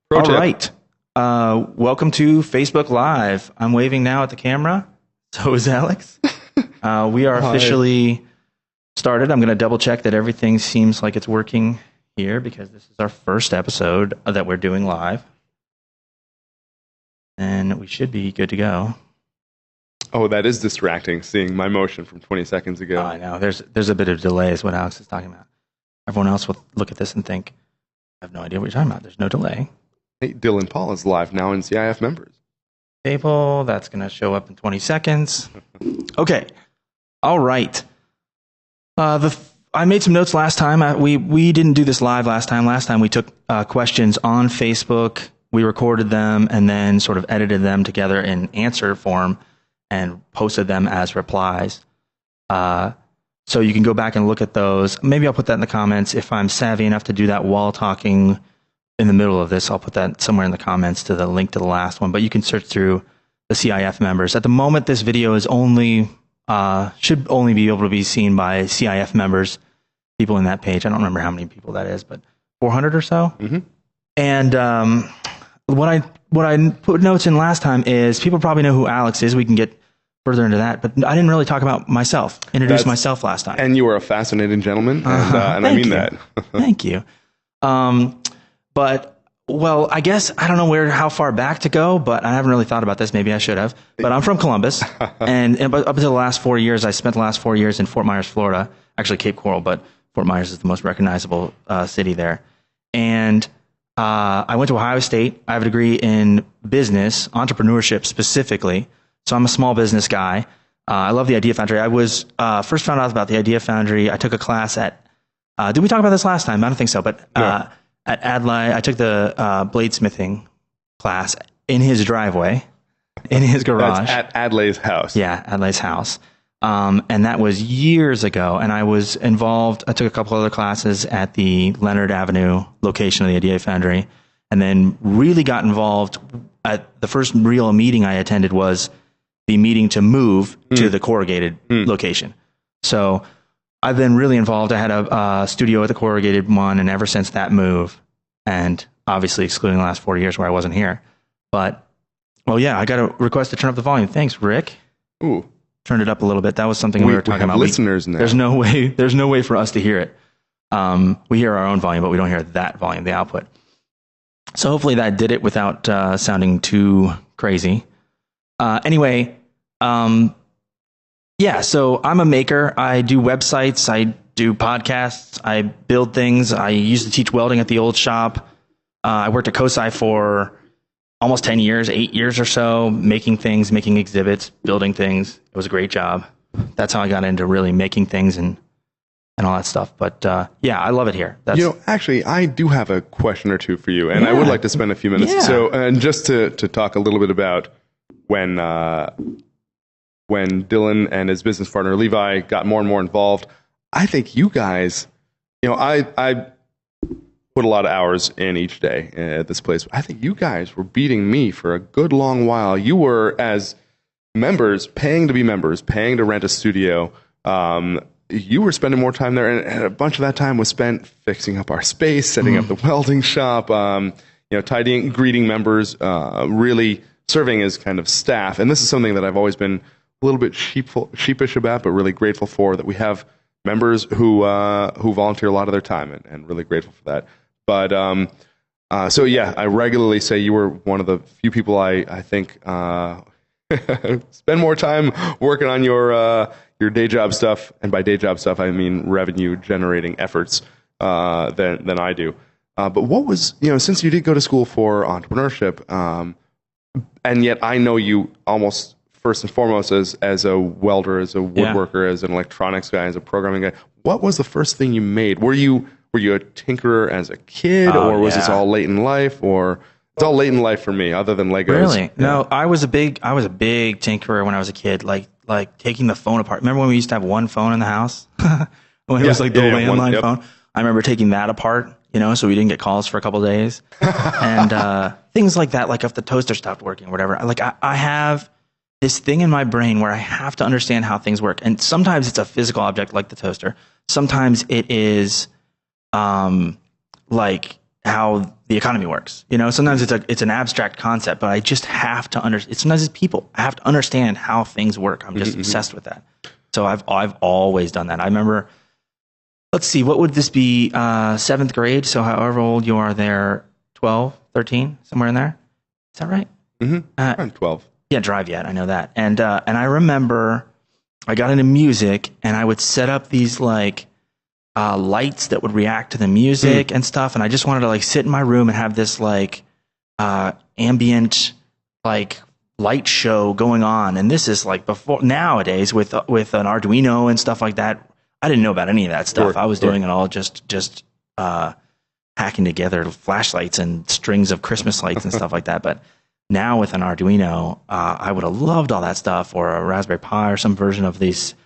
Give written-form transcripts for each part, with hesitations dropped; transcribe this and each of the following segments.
Pro All tip. right. Welcome to Facebook Live. I'm waving now at the camera. So is Alex. We are officially started. I'm going to double check that everything seems like it's working here because this is our first episode that we're doing live. And we should be good to go. Oh, that is distracting, seeing my motion from 20 seconds ago. I know. There's a bit of delay is what Alex is talking about. Everyone else will look at this and think, I have no idea what you're talking about. There's no delay. Hey, Dylan Paul is live now in CIF members. Table, that's going to show up in 20 seconds. Okay. All right. I made some notes last time. We didn't do this live last time. Last time we took questions on Facebook. We recorded them and then sort of edited them together in answer form and posted them as replies. So you can go back and look at those. Maybe I'll put that in the comments. If I'm savvy enough to do that while talking in the middle of this, I'll put that somewhere in the comments to the link to the last one. But you can search through the CIF members. At the moment, this video is should only be able to be seen by CIF members, people in that page. I don't remember how many people that is, but 400 or so. Mm-hmm. And what I put notes in last time is people probably know who Alex is. We can get further into that, but I didn't really talk about myself. Introduce myself last time. And you were a fascinating gentleman, and I mean that. Thank you. But, well, I guess I don't know how far back to go, but I haven't really thought about this. Maybe I should have. But I'm from Columbus, and up until the last 4 years, I spent the last 4 years in Fort Myers, Florida. Actually, Cape Coral, but Fort Myers is the most recognizable city there. And I went to Ohio State. I have a degree in business, entrepreneurship specifically. So I'm a small business guy. I love the Idea Foundry. I was first found out about the Idea Foundry. I took a class at, did we talk about this last time? I don't think so, but No. At Adlai, I took the bladesmithing class in his driveway, in his garage. That's at Adlai's house. Yeah, Adlai's house. And that was years ago. And I was involved. I took a couple other classes at the Leonard Avenue location of the Idea Foundry, and then really got involved. At the first real meeting I attended was the meeting to move to the corrugated location. So I've been really involved. I had a studio at the corrugated one, and ever since that move, and obviously excluding the last 4 years where I wasn't here. But, well, yeah, I got a request to turn up the volume. Thanks, Rick. Ooh. Turned it up a little bit. That was something we were talking about. Listeners now. There's no way for us to hear it. We hear our own volume, but we don't hear that volume, the output. So hopefully that did it without sounding too crazy. Anyway, yeah, so I'm a maker. I do websites. I do podcasts. I build things. I used to teach welding at the old shop. I worked at COSI for almost 10 years, 8 years or so, making things, making exhibits, building things. It was a great job. That's how I got into really making things and all that stuff. But yeah, I love it here. Actually, I do have a question or two for you, and I would like to spend a few minutes. Yeah. So, and just to talk a little bit about when Dylan and his business partner Levi got more and more involved, I think you guys, I put a lot of hours in each day at this place. I think you guys were beating me for a good long while. You were, as members, paying to be members, paying to rent a studio. You were spending more time there, and a bunch of that time was spent fixing up our space, setting up the welding shop, tidying, greeting members, really serving as kind of staff. And this is something that I've always been a little bit sheepish about, but really grateful for, that we have members who volunteer a lot of their time, and really grateful for that. But so yeah, I regularly say you were one of the few people I think spend more time working on your day job stuff, and by day job stuff I mean revenue generating efforts than I do. But what was, since you did go to school for entrepreneurship, and yet I know you almost first and foremost as a welder, as a woodworker, as an electronics guy, as a programming guy. What was the first thing you made? Were you a tinkerer as a kid, or was this all late in life? Or it's all late in life for me, other than Legos. Really? Yeah. No, I was a big tinkerer when I was a kid. Like taking the phone apart. Remember when we used to have one phone in the house? When it was like the landline phone. I remember taking that apart, so we didn't get calls for a couple of days, and things like that. Like if the toaster stopped working or whatever. Like I have this thing in my brain where I have to understand how things work, and sometimes it's a physical object like the toaster. Sometimes it is like how the economy works. Sometimes it's an abstract concept, but I just have to understand. Sometimes it's people. I have to understand how things work. I'm just obsessed with that. So I've always done that. I remember, let's see, what would this be? 7th grade. So however old you are there, 12, 13, somewhere in there. Is that right? Around 12. Yeah, drive yet. I know that. And I remember I got into music and I would set up these like lights that would react to the music and stuff. And I just wanted to like sit in my room and have this like ambient like light show going on. And this is like before nowadays with an Arduino and stuff like that. I didn't know about any of that stuff. Sure, I was doing it all just hacking together flashlights and strings of Christmas lights and stuff like that. But now with an Arduino, I would have loved all that stuff, or a Raspberry Pi or some version of these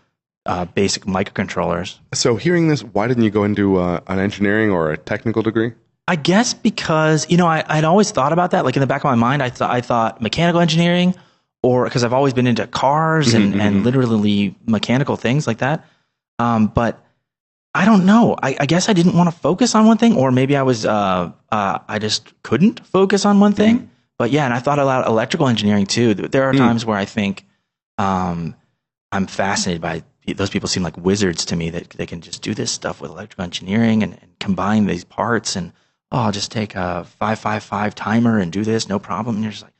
basic microcontrollers. So hearing this, why didn't you go into an engineering or a technical degree? I guess because, I'd always thought about that. Like in the back of my mind, I thought mechanical engineering, or because I've always been into cars and literally mechanical things like that. But I don't know. I guess I didn't want to focus on one thing, or maybe I was, I just couldn't focus on one thing. But yeah, and I thought about electrical engineering too. There are times where I think I'm fascinated by those people. Seem like wizards to me, that they can just do this stuff with electrical engineering and combine these parts. And I'll just take a 555 timer and do this, no problem. And you're just like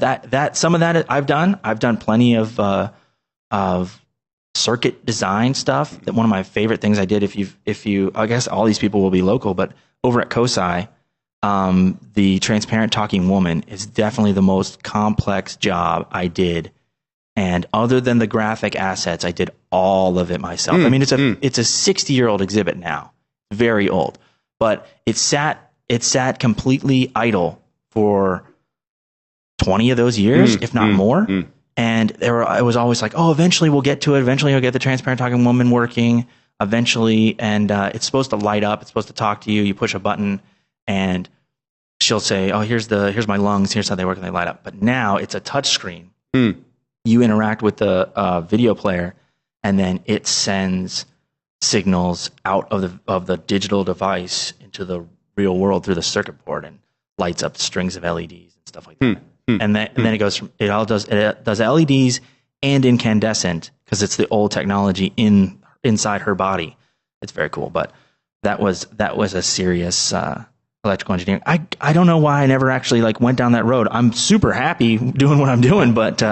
that. Some of that I've done. I've done plenty of circuit design stuff. That one of my favorite things I did. If you, I guess all these people will be local, but over at COSI. The Transparent Talking Woman is definitely the most complex job I did. And other than the graphic assets, I did all of it myself. I mean, it's a 60-year-old exhibit now, very old, but it sat completely idle for 20 of those years, if not more. And I was always like, oh, eventually we'll get to it. Eventually I'll get the Transparent Talking Woman working eventually. And, it's supposed to light up. It's supposed to talk to you. You push a button and she'll say, oh, here's my lungs. Here's how they work, and they light up. But now it's a touch screen. You interact with the video player, and then it sends signals out of the digital device into the real world through the circuit board, and lights up strings of LEDs and stuff like that. And then it goes from it does LEDs and incandescent, because it's the old technology inside her body. It's very cool. But that was a serious electrical engineering. I don't know why I never actually went down that road. I'm super happy doing what I'm doing, but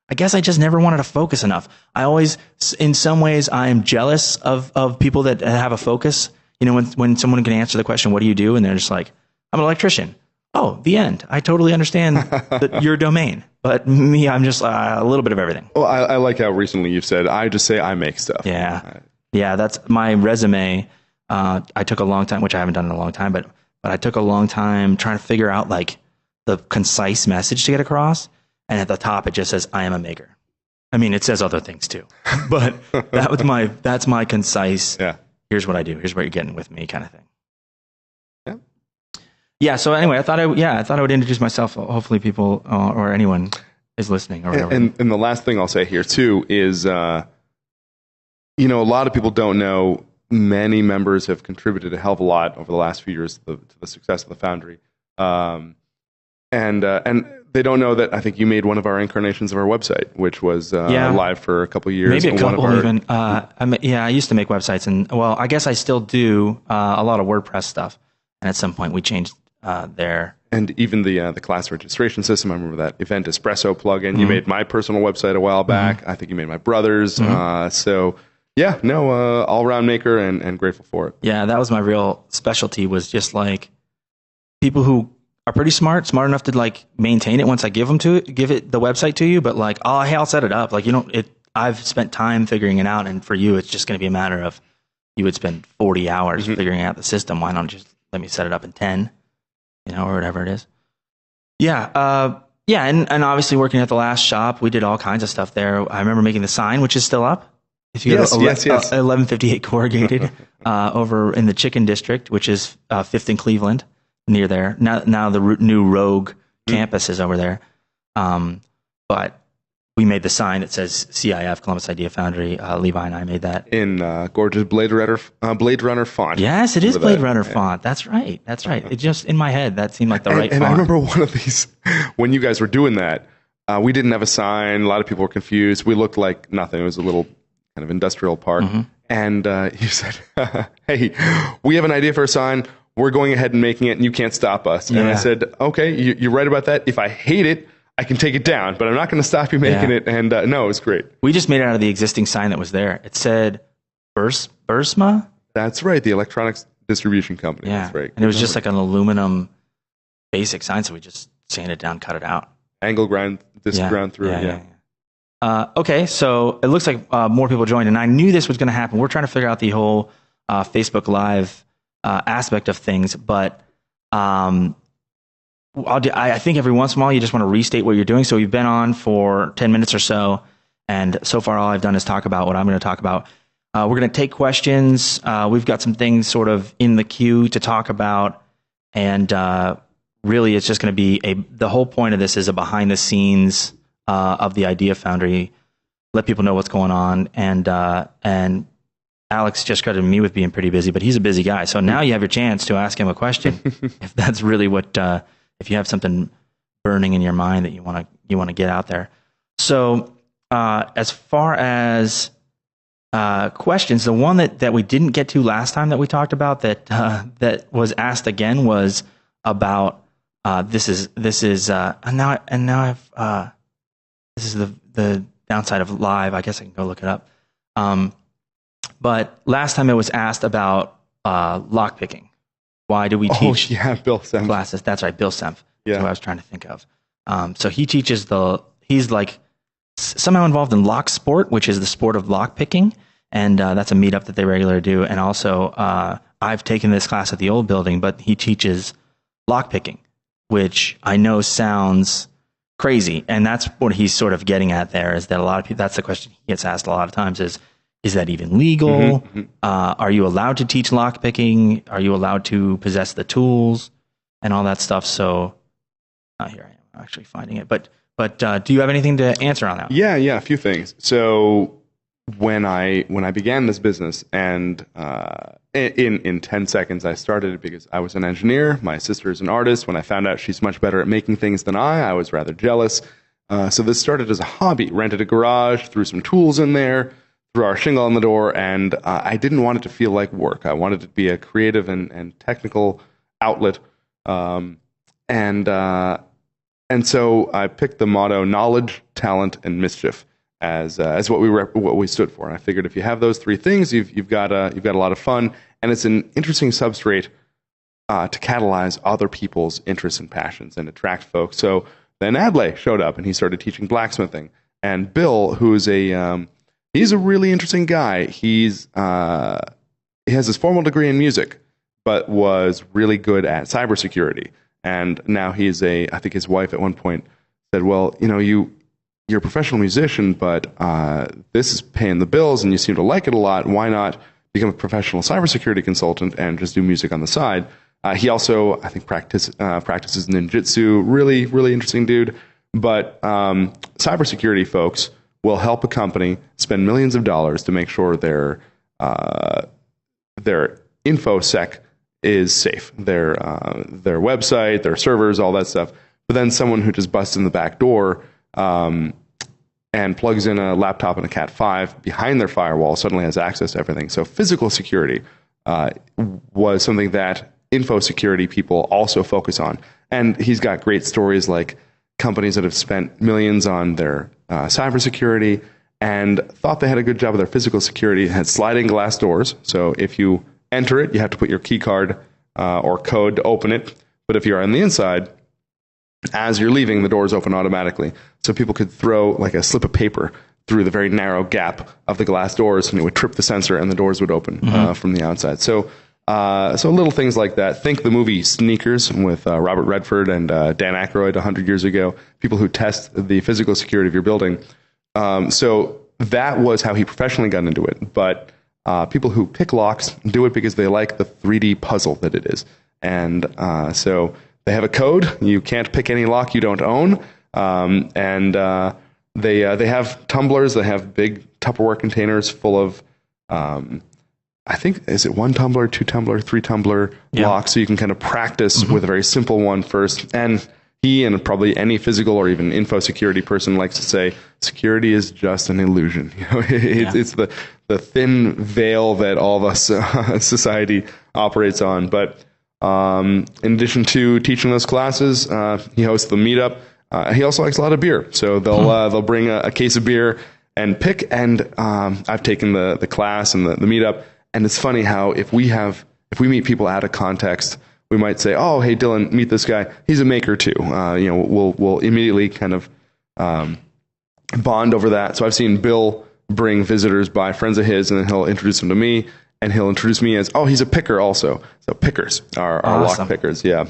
I guess I just never wanted to focus enough. I always, in some ways, I am jealous of people that have a focus. When someone can answer the question, what do you do? And they're just like, I'm an electrician. Oh, the end. I totally understand your domain. But me, I'm just a little bit of everything. Well, I like how recently you've said, I just say I make stuff. Yeah. Yeah, that's my resume. I took a long time, which I haven't done in a long time, but I took a long time trying to figure out the concise message to get across. And at the top, it just says, I am a maker. I mean, it says other things too, but that's my concise, here's what I do. Here's what you're getting with me kind of thing. Yeah. Yeah. So anyway, I thought I would introduce myself. Hopefully people or anyone is listening or whatever. And the last thing I'll say here too is, a lot of people don't know many members have contributed a hell of a lot over the last few years to the success of the Foundry. And they don't know that I think you made one of our incarnations of our website, which was live for a couple of years. Maybe a couple even. I used to make websites, and I guess I still do a lot of WordPress stuff. And at some point, we changed there. And even the class registration system. I remember that Event Espresso plugin. You made my personal website a while back. I think you made my brother's. All-around maker and grateful for it. Yeah, that was my real specialty. Was just people who are pretty smart enough to maintain it once I give it the website to you, but I'll set it up. I've spent time figuring it out, and for you, it's just going to be a matter of you would spend 40 hours figuring out the system. Why not just let me set it up in 10, or whatever it is. Yeah. And obviously working at the last shop, we did all kinds of stuff there. I remember making the sign, which is still up. If you yes. 1158 corrugated over in the Chicken District, which is 5th and Cleveland. Near there. Now the new Rogue campus is over there. But we made the sign that says CIF, Columbus Idea Foundry. Levi and I made that. In gorgeous Blade Runner font. Yes, it is Blade Runner font. That's right. It just, in my head, that seemed like the right font. And I remember one of these, when you guys were doing that, we didn't have a sign. A lot of people were confused. We looked like nothing. It was a little kind of industrial park. Mm-hmm. And you said, hey, we have an idea for a sign. We're going ahead and making it, and you can't stop us. Yeah. And I said, okay, you're right about that. If I hate it, I can take it down, but I'm not going to stop you making it. And no, it was great. We just made it out of the existing sign that was there. It said Bursma? That's right, the electronics distribution company. Yeah. That's right. And it was just like an aluminum basic sign, so we just sanded it down, cut it out. Angle ground through it. Okay, so it looks like more people joined, and I knew this was going to happen. We're trying to figure out the whole Facebook Live aspect of things, but I think every once in a while you just want to restate what you're doing. So we've been on for 10 minutes or so, and so far all I've done is talk about what I'm going to talk about. We're going to take questions. We've got some things sort of in the queue to talk about, and really it's just going to be the whole point of this is a behind the scenes of the Idea Foundry, let people know what's going on, and Alex just credited me with being pretty busy, but he's a busy guy. So now you have your chance to ask him a question if that's really what if you have something burning in your mind that you want to get out there. So as far as questions, the one that we didn't get to last time that we talked about that was asked again was about this is the downside of live. I guess I can go look it up. But last time it was asked about lockpicking. Why do we teach Bill Semp classes? That's right, Bill Semp. That's what I was trying to think of. So he teaches he's like somehow involved in lock sport, which is the sport of lockpicking. And that's a meetup that they regularly do. And also, I've taken this class at the old building, but he teaches lockpicking, which I know sounds crazy. And that's what he's sort of getting at there, is that a lot of people, that's the question he gets asked a lot of times is that even legal? Mm-hmm. Are you allowed to teach lockpicking? Are you allowed to possess the tools and all that stuff? So here I am actually finding it. But do you have anything to answer on that? Yeah, a few things. So when I began this business, and in 10 seconds I started it because I was an engineer. My sister is an artist. When I found out she's much better at making things than I was rather jealous. So this started as a hobby. Rented a garage, threw some tools in there, threw our shingle on the door, and I didn't want it to feel like work. I wanted it to be a creative and technical outlet. And so I picked the motto knowledge, talent, and mischief as what we stood for. And I figured if you have those three things, you've got a lot of fun, and it's an interesting substrate to catalyze other people's interests and passions and attract folks. So then Adlai showed up, and he started teaching blacksmithing. And Bill, who's he's a really interesting guy. He has his formal degree in music, but was really good at cybersecurity. And now I think his wife at one point said, well, you're a professional musician, but this is paying the bills and you seem to like it a lot. Why not become a professional cybersecurity consultant and just do music on the side? He also, I think, practices ninjutsu. Really, really interesting dude. But cybersecurity folks will help a company spend millions of dollars to make sure their infosec is safe, their website, their servers, all that stuff. But then someone who just busts in the back door and plugs in a laptop and a Cat 5 behind their firewall suddenly has access to everything. So physical security was something that info security people also focus on. And he's got great stories like companies that have spent millions on their cybersecurity and thought they had a good job of their physical security, had sliding glass doors. So if you enter it, you have to put your key card or code to open it. But if you're on the inside, as you're leaving, the doors open automatically. So people could throw like a slip of paper through the very narrow gap of the glass doors, and it would trip the sensor, and the doors would open from the outside. So little things like that. Think the movie Sneakers with Robert Redford and Dan Aykroyd 100 years ago. People who test the physical security of your building. So that was how he professionally got into it. But people who pick locks do it because they like the 3D puzzle that it is. And so they have a code. You can't pick any lock you don't own. And they have tumblers. They have big Tupperware containers full of, I think, is it 1 tumbler, 2 tumbler, 3 tumbler locks? So you can kind of practice with a very simple one first. And he and probably any physical or even info security person likes to say, security is just an illusion. It's the thin veil that all of us society operates on. But in addition to teaching those classes, he hosts the meetup. He also likes a lot of beer, so they'll bring a case of beer and pick. And I've taken the class and the meetup, and it's funny how if we meet people out of context, we might say, "Oh, hey Dylan, meet this guy. He's a maker too." We'll immediately kind of bond over that. So I've seen Bill bring visitors by friends of his, and then he'll introduce them to me. And he'll introduce me as, he's a picker also. So pickers are Awesome. lock pickers. Yeah.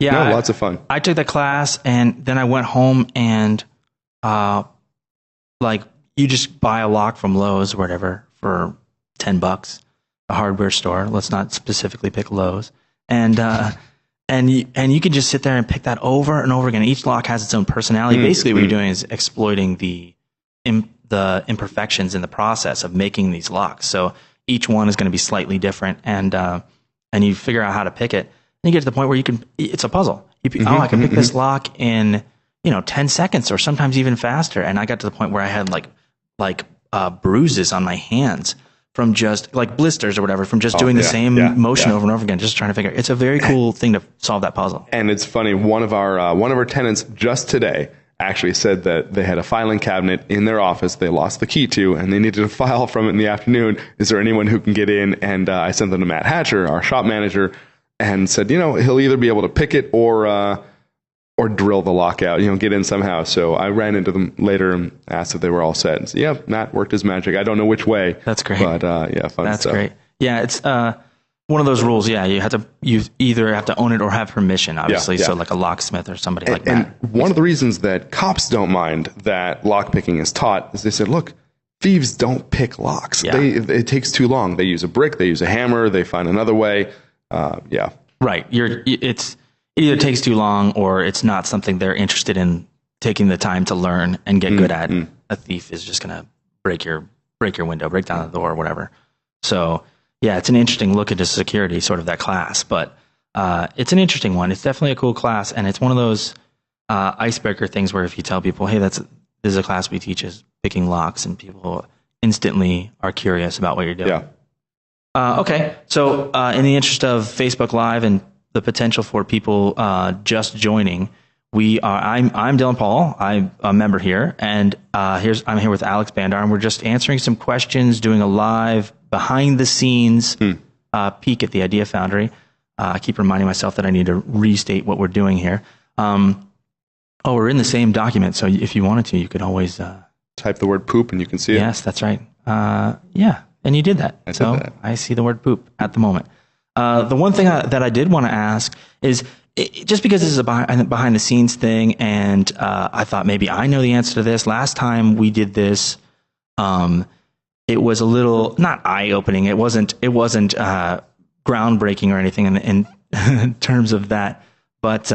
Lots of fun. I took that class, and then I went home and, you just buy a lock from Lowe's or whatever for $10, a hardware store. Let's not specifically pick Lowe's. And you can just sit there and pick that over and over again. Each lock has its own personality. Basically, what you're doing is exploiting the imperfections in the process of making these locks. So each one is going to be slightly different, and you figure out how to pick it. And you get to the point where it's a puzzle. I can pick this lock in 10 seconds or sometimes even faster. And I got to the point where I had like bruises on my hands from just like blisters or whatever from just doing the same motion over and over again, just trying to figure it. It's a very cool thing to solve that puzzle. And it's funny, one of our tenants just today actually said that they had a filing cabinet in their office they lost the key to, and they needed to file from it in the afternoon. Is there anyone who can get in? And I sent them to Matt Hatcher, our shop manager, and said, he'll either be able to pick it or drill the lock out, get in somehow. So I ran into them later and asked if they were all set. And said, Matt worked his magic. I don't know which way. That's great. But fun That's stuff. great. Yeah, it's one of those rules. Yeah, you either have to own it or have permission, obviously. So like a locksmith or somebody like that. And one of the reasons that cops don't mind that lock picking is taught is they said, look, thieves don't pick locks. Yeah. It takes too long. They use a brick, they use a hammer, they find another way. Right. It either takes too long or it's not something they're interested in taking the time to learn and get good at. A thief is just going to break your window, break down the door, or whatever. So yeah, it's an interesting look into security, sort of that class, but it's an interesting one. It's definitely a cool class, and it's one of those icebreaker things where if you tell people, hey, this is a class we teach is picking locks, and people instantly are curious about what you're doing. Yeah. Okay, so in the interest of Facebook Live and the potential for people just joining, I'm Dylan Paul. I'm a member here, and I'm here with Alex Bandar, and we're just answering some questions, doing a live behind the scenes peek at the Idea Foundry. I keep reminding myself that I need to restate what we're doing here. We're in the same document, so if you wanted to, you could always type the word poop and you can see it. Yes, that's right. And you did that. I see the word poop at the moment. The one thing that I did want to ask is, just because this is a behind the scenes thing, and I thought maybe I know the answer to this. Last time we did this, it was a little not eye opening. It wasn't groundbreaking or anything in terms of that, but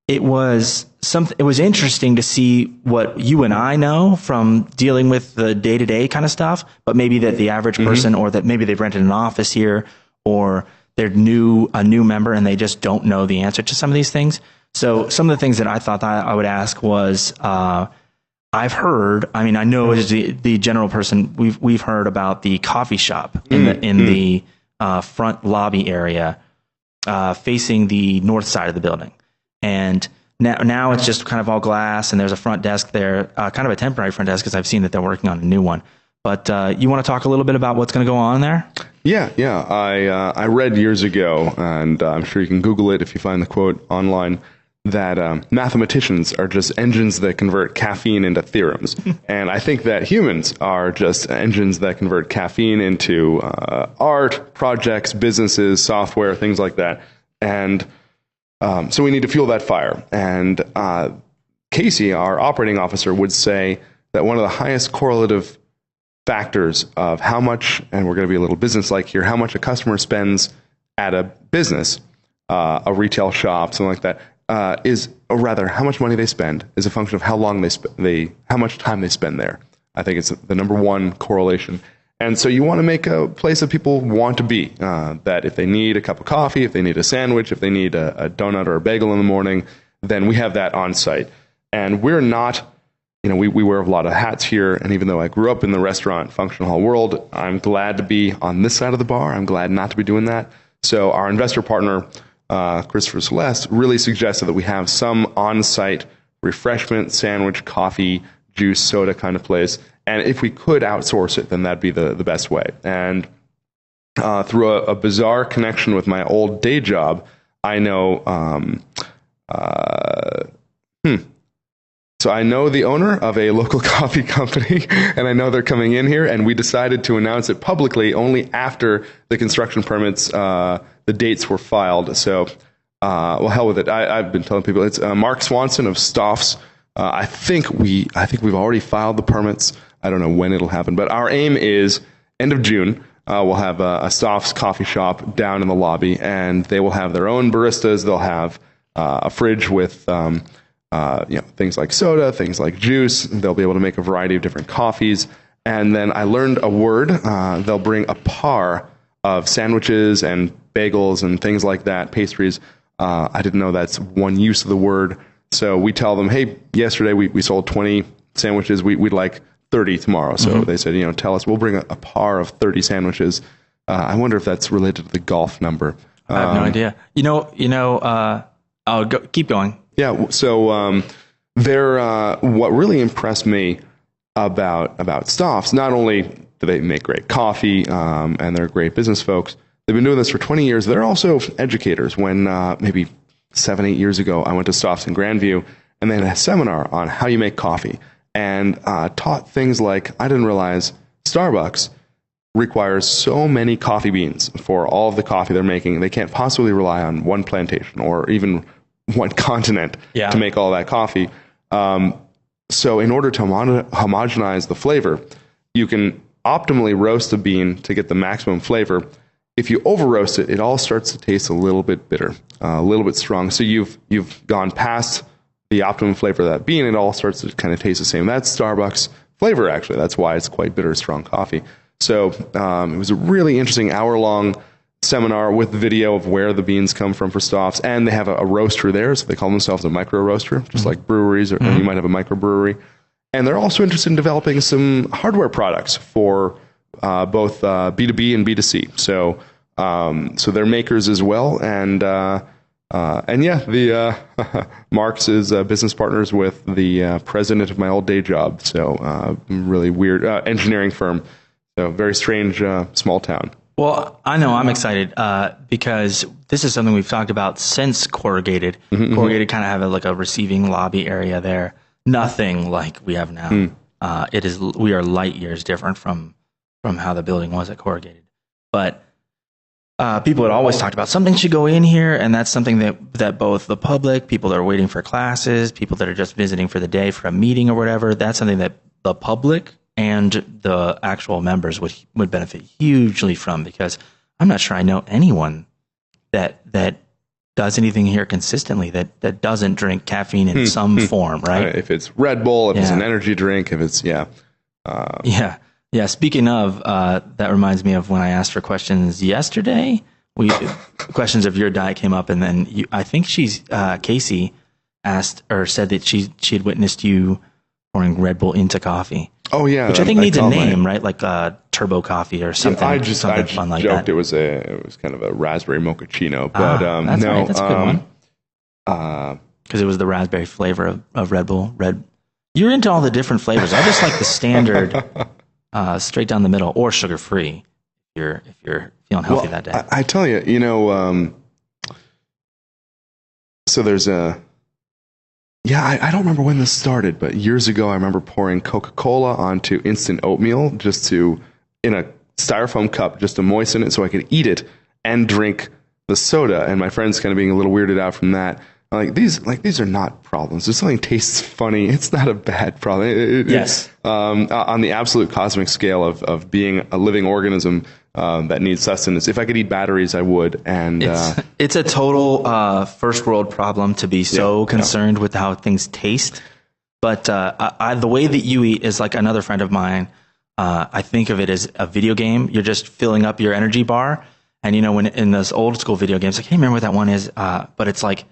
it was something. It was interesting to see what you and I know from dealing with the day to day kind of stuff, but maybe that the average person, or that maybe they've rented an office here, or they're a new member and they just don't know the answer to some of these things. So some of the things that I thought that I would ask was, I've heard, I know as the general person, we've heard about the coffee shop in the front lobby area, facing the north side of the building. And now it's just kind of all glass, and there's a front desk there, kind of a temporary front desk, because I've seen that they're working on a new one. But you want to talk a little bit about what's going to go on there? Yeah. I read years ago, and I'm sure you can Google it if you find the quote online, that mathematicians are just engines that convert caffeine into theorems. And I think that humans are just engines that convert caffeine into art, projects, businesses, software, things like that. And so we need to fuel that fire. And Casey, our operating officer, would say that one of the highest correlative factors of how much, and we're going to be a little business-like here, how much a customer spends at a business, a retail shop, something like that, is, or rather, how much money they spend is a function of how long how much time they spend there. I think it's the number one correlation. And so you want to make a place that people want to be, that if they need a cup of coffee, if they need a sandwich, if they need a donut or a bagel in the morning, then we have that on site. And we're not, we wear a lot of hats here. And even though I grew up in the restaurant function hall world, I'm glad to be on this side of the bar. I'm glad not to be doing that. So our investor partner, Christopher Celeste, really suggested that we have some on-site refreshment, sandwich, coffee, juice, soda kind of place. And if we could outsource it, then that'd be the best way. And through a bizarre connection with my old day job, I know, So I know the owner of a local coffee company, and I know they're coming in here, and we decided to announce it publicly only after the construction permits, the dates were filed. So, well, hell with it. I've been telling people it's Mark Swanson of Stoff's. I think we've already filed the permits. I don't know when it'll happen, but our aim is end of June. We'll have a Stoff's coffee shop down in the lobby, and they will have their own baristas. They'll have a fridge with things like soda, things like juice. They'll be able to make a variety of different coffees. And then I learned a word. They'll bring a par of sandwiches and bagels and things like that, pastries. I didn't know that's one use of the word. So we tell them, hey, yesterday we sold 20 sandwiches. We'd like 30 tomorrow. So they said, tell us, we'll bring a par of 30 sandwiches. I wonder if that's related to the golf number. I have no idea. I'll keep going. Yeah. So they're what really impressed me about Stoff's. Not only do they make great coffee and they're great business folks, they've been doing this for 20 years. They're also educators. When maybe 7-8 years ago, I went to Stoff's in Grandview, and they had a seminar on how you make coffee, and taught things like, I didn't realize Starbucks requires so many coffee beans for all of the coffee they're making. They can't possibly rely on one plantation or even one continent to make all that coffee. So in order to homogenize the flavor, you can optimally roast a bean to get the maximum flavor. If you over roast it, it all starts to taste a little bit bitter, a little bit strong. So you've gone past the optimum flavor of that bean. It all starts to kind of taste the same. That's Starbucks flavor, actually. That's why it's quite bitter, strong coffee. So it was a really interesting hour-long seminar with video of where the beans come from for Stoff's, and they have a roaster there, so they call themselves a micro roaster, just like breweries, or you might have a microbrewery. And they're also interested in developing some hardware products for both B2B and B2C. So they're makers as well, and Mark's is business partners with the president of my old day job. So really weird engineering firm. So very strange small town. Well, I know I'm excited because this is something we've talked about since Corrugated. Corrugated kind of have a receiving lobby area there. Nothing like we have now. We are light years different from how the building was at Corrugated. But people had always talked about something should go in here, and that's something that both the public, people that are waiting for classes, people that are just visiting for the day for a meeting or whatever, that's something that the public and the actual members would benefit hugely from, because I'm not sure I know anyone that does anything here consistently that doesn't drink caffeine in some form, right? If it's Red Bull, if it's an energy drink, if it's, Yeah. Speaking of, that reminds me of when I asked for questions yesterday. Questions of your diet came up, and then I think Casey asked or said that she had witnessed you pouring Red Bull into coffee. Oh yeah, which I think needs a name, right? Like Turbo Coffee or something. I something fun like joked that. It was kind of a raspberry mochaccino, but that's no, right. That's a good one. Because it was the raspberry flavor of Red Bull. You're into all the different flavors. I just like the standard, straight down the middle, or sugar free. If you're feeling healthy that day. I tell you, so there's I don't remember when this started, but years ago I remember pouring Coca-Cola onto instant oatmeal in a styrofoam cup just to moisten it so I could eat it and drink the soda. And my friends kind of being a little weirded out from that. these are not problems. If something tastes funny, it's not a bad problem. Yes. On the absolute cosmic scale of being a living organism that needs sustenance, if I could eat batteries, I would. And it's a total first world problem to be so concerned with how things taste. But the way that you eat is like another friend of mine. I think of it as a video game. You're just filling up your energy bar. And, when in those old school video games, I can't remember what that one is, but it's like,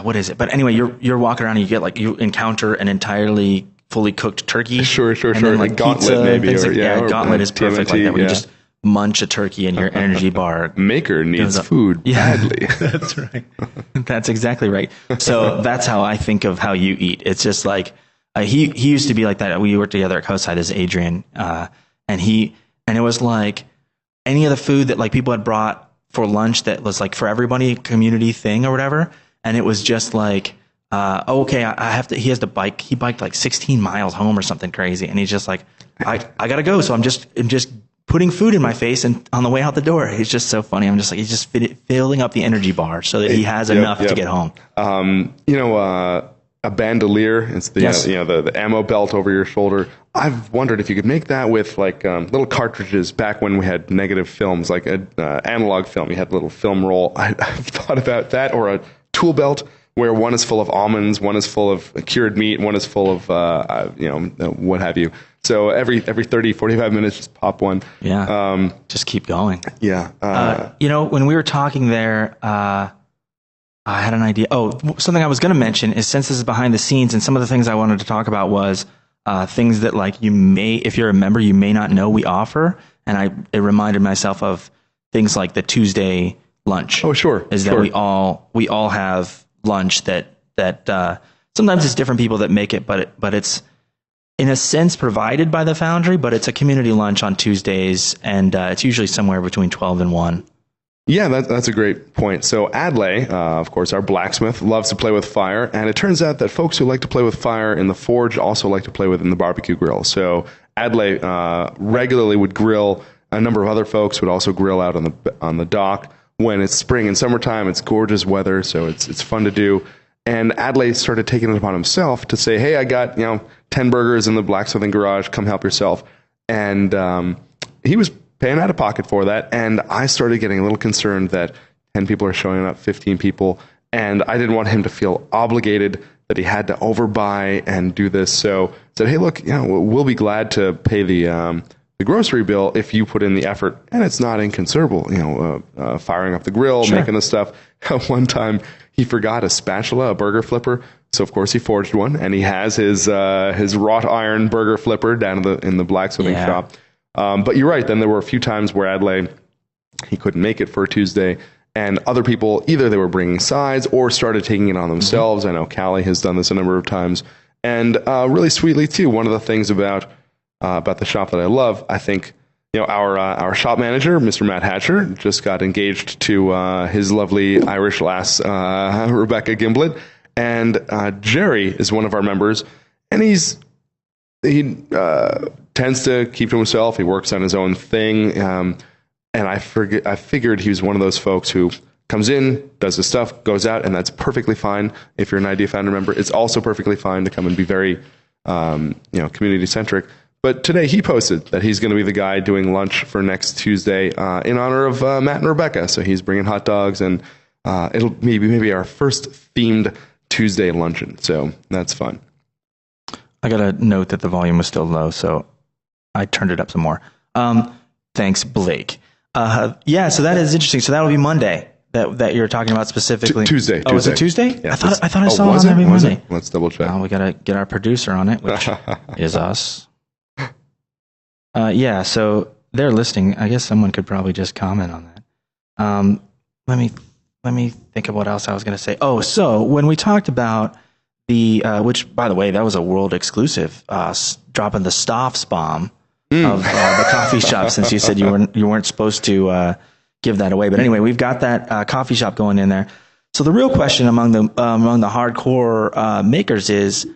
what is it? But anyway, you're walking around and you encounter an entirely fully cooked turkey. Sure. And then, like Gauntlet pizza, maybe. Or Gauntlet is perfect TMNT, like that, where you just munch a turkey and your energy bar. Maker needs food badly. That's right. That's exactly right. So that's how I think of how you eat. It's just like, he used to be like that. We worked together at Coastside as Adrian. And it was like any of the food that like people had brought for lunch that was like for everybody, community thing or whatever. And it was just like, okay, he has to bike. He biked like 16 miles home or something crazy. And he's just like, I gotta go. So I'm just putting food in my face and on the way out the door. He's just so funny. I'm just like, he's just filling up the energy bar so that he has enough to get home. A bandolier. It's the the ammo belt over your shoulder. I've wondered if you could make that with like little cartridges back when we had negative films, like an analog film. You had a little film roll. I've thought about that, or a tool belt where one is full of almonds, one is full of cured meat, one is full of what have you. So every 30, 45 minutes, just pop one. Yeah. Just keep going. Yeah. When we were talking there, I had an idea. Oh, something I was going to mention is, since this is behind the scenes, and some of the things I wanted to talk about was things that, like, you may, if you're a member, you may not know we offer. And it reminded myself of things like the Tuesday lunch. Oh, sure. That we all have lunch that sometimes it's different people that make it, but it's in a sense provided by the Foundry, but it's a community lunch on Tuesdays, and it's usually somewhere between 12 and 1. Yeah, that's a great point. So Adlai, of course, our blacksmith, loves to play with fire, and it turns out that folks who like to play with fire in the forge also like to play with it in the barbecue grill. So Adlai regularly would grill. A number of other folks would also grill out on the dock. When it's spring and summertime, it's gorgeous weather, so it's fun to do. And Adlai started taking it upon himself to say, "Hey, I got 10 burgers in the blacksmithing garage. Come help yourself." And he was paying out of pocket for that, and I started getting a little concerned that 10 people are showing up, 15 people, and I didn't want him to feel obligated that he had to overbuy and do this. So I said, "Hey, look, we'll be glad to pay the grocery bill if you put in the effort, and it's not inconsiderable. Firing up the grill, Sure. making the stuff." One time, he forgot a spatula, a burger flipper, so of course he forged one, and he has his wrought iron burger flipper down in the blacksmithing shop. But you're right. Then there were a few times where Adlai, he couldn't make it for a Tuesday, and other people, either they were bringing sides or started taking it on themselves. Mm-hmm. I know Callie has done this a number of times, and really sweetly too. One of the things about the shop that I love, I think, our shop manager, Mr. Matt Hatcher, just got engaged to his lovely Irish lass, Rebecca Gimblet, and Jerry is one of our members, and he tends to keep to himself. He works on his own thing. And I figured he was one of those folks who comes in, does his stuff, goes out, and that's perfectly fine. If you're an Idea Founder member, it's also perfectly fine to come and be very, community centric. But today he posted that he's going to be the guy doing lunch for next Tuesday in honor of Matt and Rebecca. So he's bringing hot dogs, and it'll maybe our first themed Tuesday luncheon. So that's fun. I got to note that the volume was still low, so I turned it up some more. Thanks, Blake. So that is interesting. So that will be Monday that you're talking about specifically. Tuesday. Oh, is it Tuesday? Yeah, I thought I saw it on every Monday. Let's double check. We got to get our producer on it, which is us. So they're listening. I guess someone could probably just comment on that. Let me think of what else I was going to say. Oh, so when we talked about which, by the way, that was a world exclusive, dropping the Stoffs bomb of the coffee shop, since you said you weren't supposed to give that away. But anyway, we've got that coffee shop going in there. So the real question among the hardcore makers is,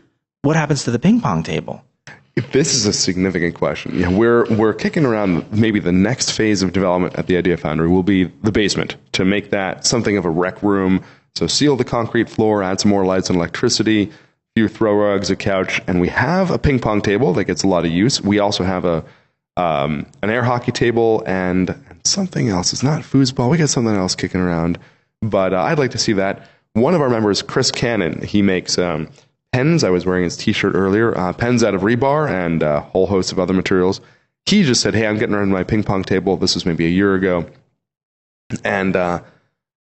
what happens to the ping pong table? This is a significant question. We're kicking around maybe the next phase of development at the Idea Foundry will be the basement, to make that something of a rec room, So seal the concrete floor, add some more lights and electricity, a few throw rugs, a couch, and we have a ping pong table that gets a lot of use. We also have an air hockey table and something else. It's not foosball. We got something else kicking around, but I'd like to see that. One of our members, Chris Cannon, he makes pens. I was wearing his T-shirt earlier. Pens out of rebar and a whole host of other materials. He just said, hey, I'm getting around my ping pong table. This was maybe a year ago. And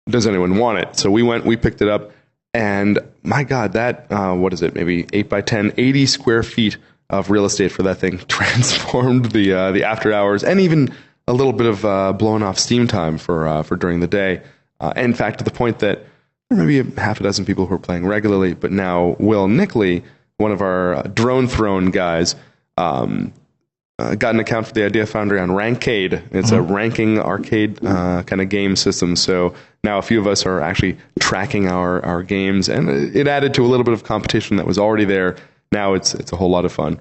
does anyone want it? So we picked it up. And my God, that, what is it, maybe 8 by 10, 80 square feet of real estate for that thing transformed the after hours and even a little bit of blowing off steam time for during the day. In fact, to the point that there may be half a dozen people who are playing regularly, but now Will Nickley, one of our drone throne guys, got an account for the Idea Foundry on Rankade. It's a ranking arcade kind of game system. So now a few of us are actually tracking our games, and it added to a little bit of competition that was already there. Now it's a whole lot of fun.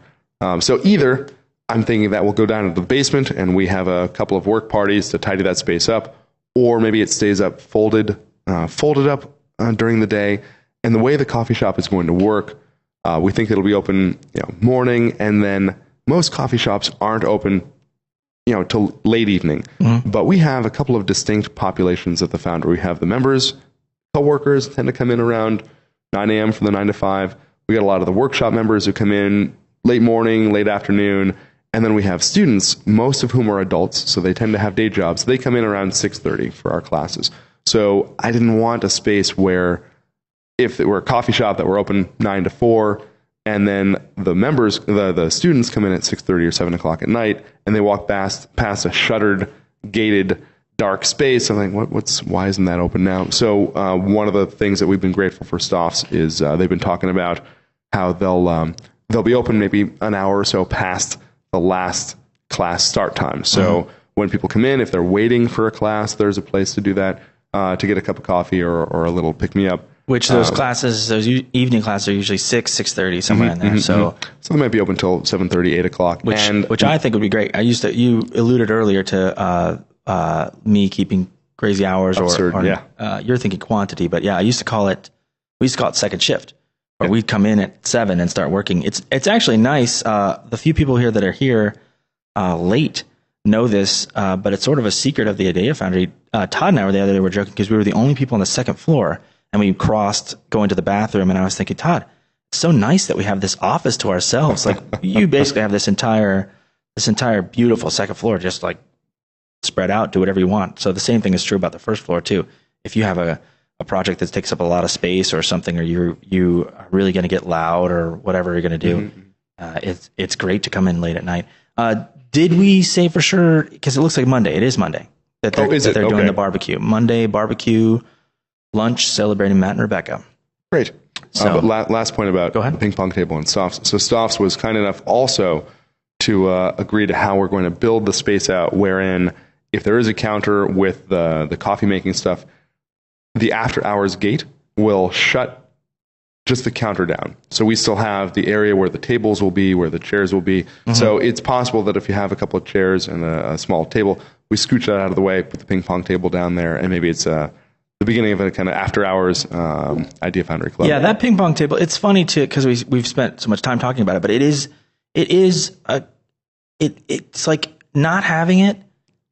So either I'm thinking that we'll go down into the basement and we have a couple of work parties to tidy that space up, or maybe it stays up folded up during the day. And the way the coffee shop is going to work, we think it'll be open morning, and then most coffee shops aren't open till late evening. But we have a couple of distinct populations at the Foundry. We have the members, co-workers tend to come in around 9 a.m. for the 9 to 5. We got a lot of the workshop members who come in late morning, late afternoon, and then we have students, most of whom are adults, so they tend to have day jobs. They come in around 6:30 for our classes. So I didn't want a space where, if it were a coffee shop that were open 9 to 4, and then the members, the students come in at 6:30 or 7 o'clock at night, and they walk past a shuttered, gated, dark space. I'm like, why isn't that open now? So one of the things that we've been grateful for Stoffs is they've been talking about how they'll be open maybe an hour or so past the last class start time. So when people come in, if they're waiting for a class, there's a place to do that, to get a cup of coffee or a little pick-me-up. Which those classes, those evening classes are usually 6:30, somewhere in there. So they might be open till 7:30, 8 o'clock. Which I think would be great. You alluded earlier to me keeping crazy hours, absurd, or you're thinking quantity, but yeah, we used to call it second shift. Or we'd come in at 7 and start working. It's actually nice. The few people here that are here late know this, but it's sort of a secret of the Idea Foundry. Todd and I were the other day, were joking because we were the only people on the second floor, and we crossed going to the bathroom, and I was thinking, Todd, it's so nice that we have this office to ourselves. Like, you basically have this entire beautiful second floor, just like spread out, do whatever you want. So the same thing is true about the first floor too. If you have a project that takes up a lot of space or something, or you are really going to get loud or whatever you're going to do, it's great to come in late at night. Did we say for sure, because it looks like Monday, it is Monday, that they're doing the barbecue. Monday barbecue lunch celebrating Matt and Rebecca. Great. So, but last point about the ping pong table and Stoffs. So Stoffs was kind enough also to agree to how we're going to build the space out, wherein if there is a counter with the coffee making stuff, the after hours gate will shut just the counter down. So we still have the area where the tables will be, where the chairs will be. So it's possible that if you have a couple of chairs and a small table, we scooch that out of the way, put the ping pong table down there, and maybe it's the beginning of a kind of after hours Idea Foundry Club. Yeah, that ping pong table, it's funny too, because we've spent so much time talking about it, but it's like not having it,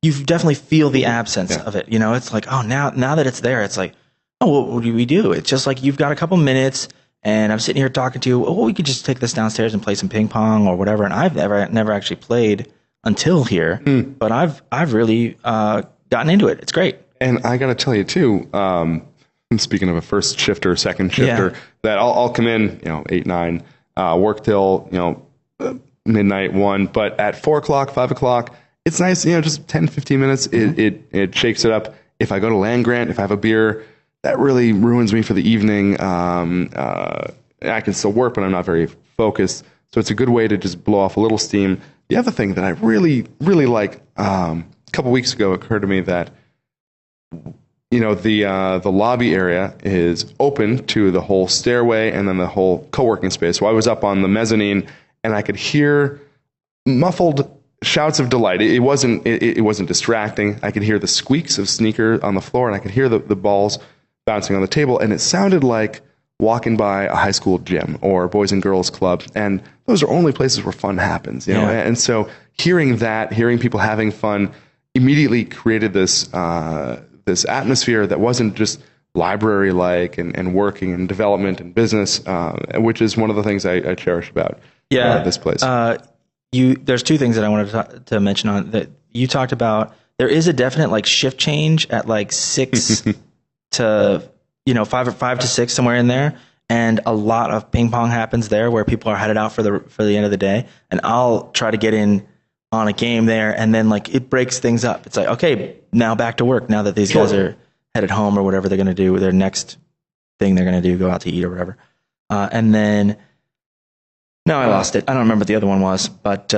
you definitely feel the absence of it. It's like, oh, now that it's there, it's like, oh, what do we do? It's just like, you've got a couple minutes and I'm sitting here talking to you. Oh, we could just take this downstairs and play some ping pong or whatever. And I've never actually played until here, but I've really gotten into it. It's great. And I got to tell you too, speaking of a first shifter, second shifter, that I'll come in, 8, 9, work till, midnight, 1, but at 4 o'clock, 5 o'clock, it's nice, just 10, 15 minutes. It shakes it up. If I go to Land Grant, if I have a beer, that really ruins me for the evening. I can still work, but I'm not very focused. So it's a good way to just blow off a little steam. The other thing that I really, really like, a couple weeks ago occurred to me that, the lobby area is open to the whole stairway and then the whole co-working space. So I was up on the mezzanine and I could hear muffled shouts of delight. It wasn't distracting. I could hear the squeaks of sneakers on the floor, and I could hear the balls bouncing on the table, and it sounded like walking by a high school gym or boys and girls club, and those are only places where fun happens, you know. And so hearing people having fun immediately created this this atmosphere that wasn't just library like and working and development and business, which is one of the things I cherish about this place. There's two things that I wanted to mention on that you talked about. There is a definite like shift change at like 6 to 5 to 6, somewhere in there, and a lot of ping pong happens there where people are headed out for the end of the day, and I'll try to get in on a game there, and then like it breaks things up. It's like, okay, now back to work. Now that these guys are headed home or whatever they're going to do, their next thing they're going to do, go out to eat or whatever, and then no, I lost it. I don't remember what the other one was, but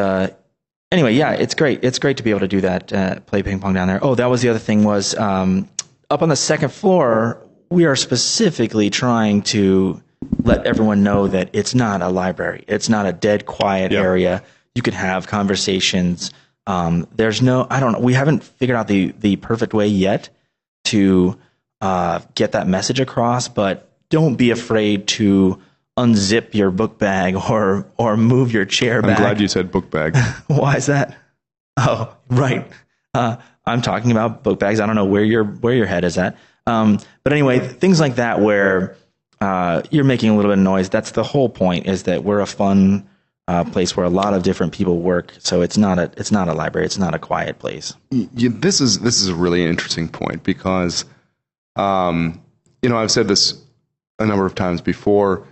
anyway, yeah, it's great. It's great to be able to do that, play ping pong down there. Oh, that was the other thing was up on the second floor. We are specifically trying to let everyone know that it's not a library. It's not a dead, quiet area. You can have conversations. There's no, I don't know. We haven't figured out the perfect way yet to get that message across, but don't be afraid to unzip your book bag or move your chair back. I'm glad you said book bag. Why is that? Oh, right. I'm talking about book bags. I don't know where your head is at. But anyway, things like that where you're making a little bit of noise. That's the whole point, is that we're a fun place where a lot of different people work. So it's not a library. It's not a quiet place. This is a really interesting point because, I've said this a number of times before.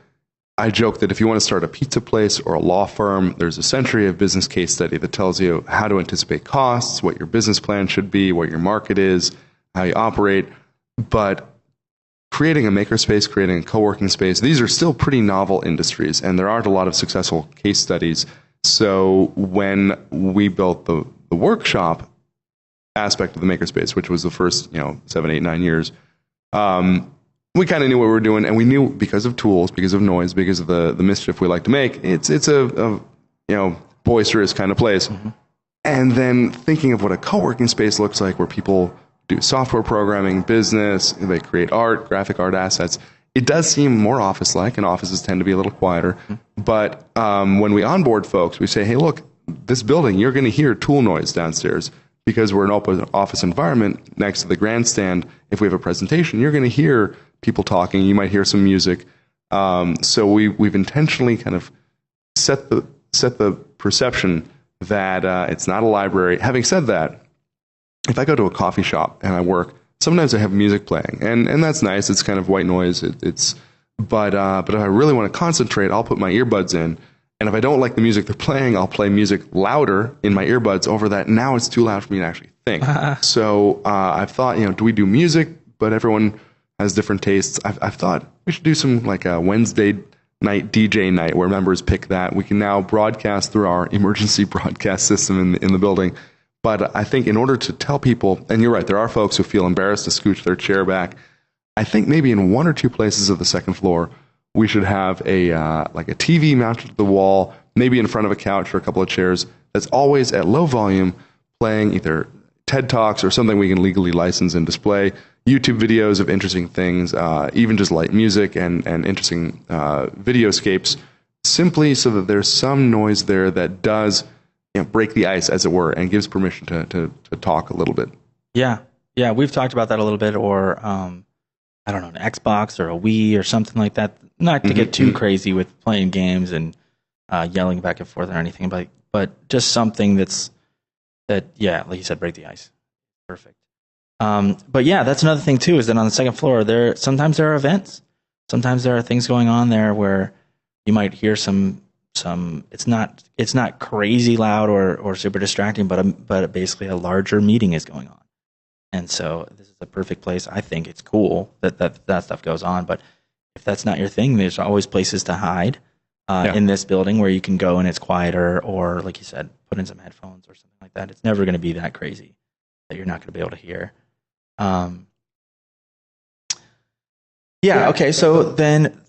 I joke that if you want to start a pizza place or a law firm, there's a century of business case study that tells you how to anticipate costs, what your business plan should be, what your market is, how you operate. But creating a makerspace, creating a co-working space, these are still pretty novel industries, and there aren't a lot of successful case studies. So when we built the workshop aspect of the makerspace, which was the first 7, 8, 9 years, we kind of knew what we were doing, and we knew because of tools, because of noise, because of the mischief we like to make, it's a boisterous kind of place. Mm-hmm. And then thinking of what a co-working space looks like, where people do software programming, business, they create art, graphic art assets. It does seem more office-like, and offices tend to be a little quieter. Mm-hmm. But when we onboard folks, we say, hey, look, this building, you're going to hear tool noise downstairs because we're an open office environment next to the grandstand. If we have a presentation, you're going to hear people talking. You might hear some music. So we've intentionally kind of set the perception that it's not a library. Having said that, if I go to a coffee shop and I work, sometimes I have music playing, and that's nice. It's kind of white noise. But if I really want to concentrate, I'll put my earbuds in. And if I don't like the music they're playing, I'll play music louder in my earbuds over that. Now it's too loud for me to actually think. So I've thought, do we do music? But everyone has different tastes. I've thought we should do some like a Wednesday night DJ night where members pick that. We can now broadcast through our emergency broadcast system in the building. But I think in order to tell people, and you're right, there are folks who feel embarrassed to scooch their chair back. I think maybe in 1 or 2 places of the second floor, we should have a TV mounted to the wall, maybe in front of a couch or a couple of chairs, that's always at low volume, playing either TED Talks or something we can legally license and display, YouTube videos of interesting things, even just light music and interesting videoscapes, simply so that there's some noise there that does break the ice, as it were, and gives permission to talk a little bit. Yeah, we've talked about that a little bit, or I don't know, an Xbox or a Wii or something like that. Not to get too crazy with playing games and yelling back and forth or anything, but just something that, like you said, break the ice. Perfect. But yeah, that's another thing too, is that on the second floor, sometimes there are events. Sometimes there are things going on there where you might hear some. It's not crazy loud or super distracting, but basically a larger meeting is going on, and so this is the perfect place. I think it's cool that stuff goes on, but if that's not your thing, there's always places to hide in this building where you can go and it's quieter, or like you said, put in some headphones or something like that. It's never going to be that crazy that you're not going to be able to hear. Okay. So then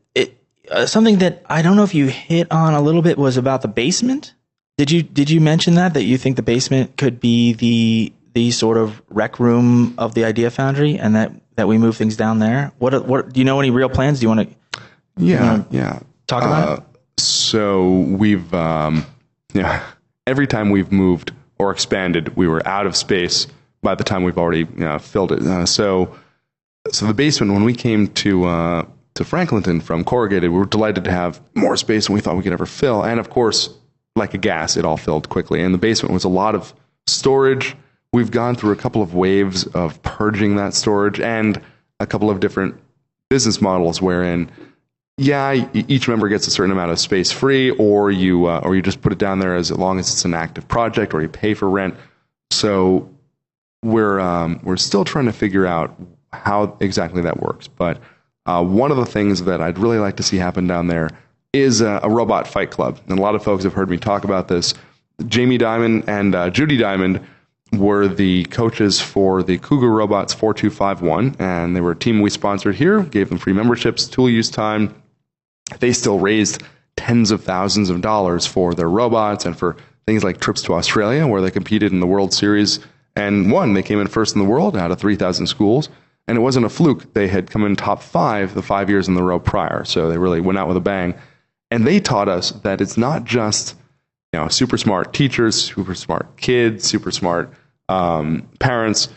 something that I don't know if you hit on a little bit was about the basement. Did you mention that you think the basement could be the sort of rec room of the Idea Foundry, and that we move things down there? What do you know any real plans? Do you want to? Yeah. Talk about it. So we've, every time we've moved or expanded, we were out of space by the time we've already filled it. So the basement, when we came to Franklinton from Corrugated, we were delighted to have more space than we thought we could ever fill. And of course, like a gas, it all filled quickly. And the basement was a lot of storage. We've gone through a couple of waves of purging that storage and a couple of different business models wherein, each member gets a certain amount of space free, or you just put it down there as long as it's an active project, or you pay for rent. So we're still trying to figure out how exactly that works. But one of the things that I'd really like to see happen down there is a robot fight club. And a lot of folks have heard me talk about this. Jamie Dimon and Judy Dimon were the coaches for the Cougar Robots 4251, and they were a team we sponsored here, gave them free memberships, tool use time. They still raised tens of thousands of dollars for their robots and for things like trips to Australia, where they competed in the World Series and won. They came in first in the world out of 3,000 schools. And it wasn't a fluke. They had come in top 5 the 5 years in the row prior. So they really went out with a bang. And they taught us that it's not just super smart teachers, super smart kids, super smart parents,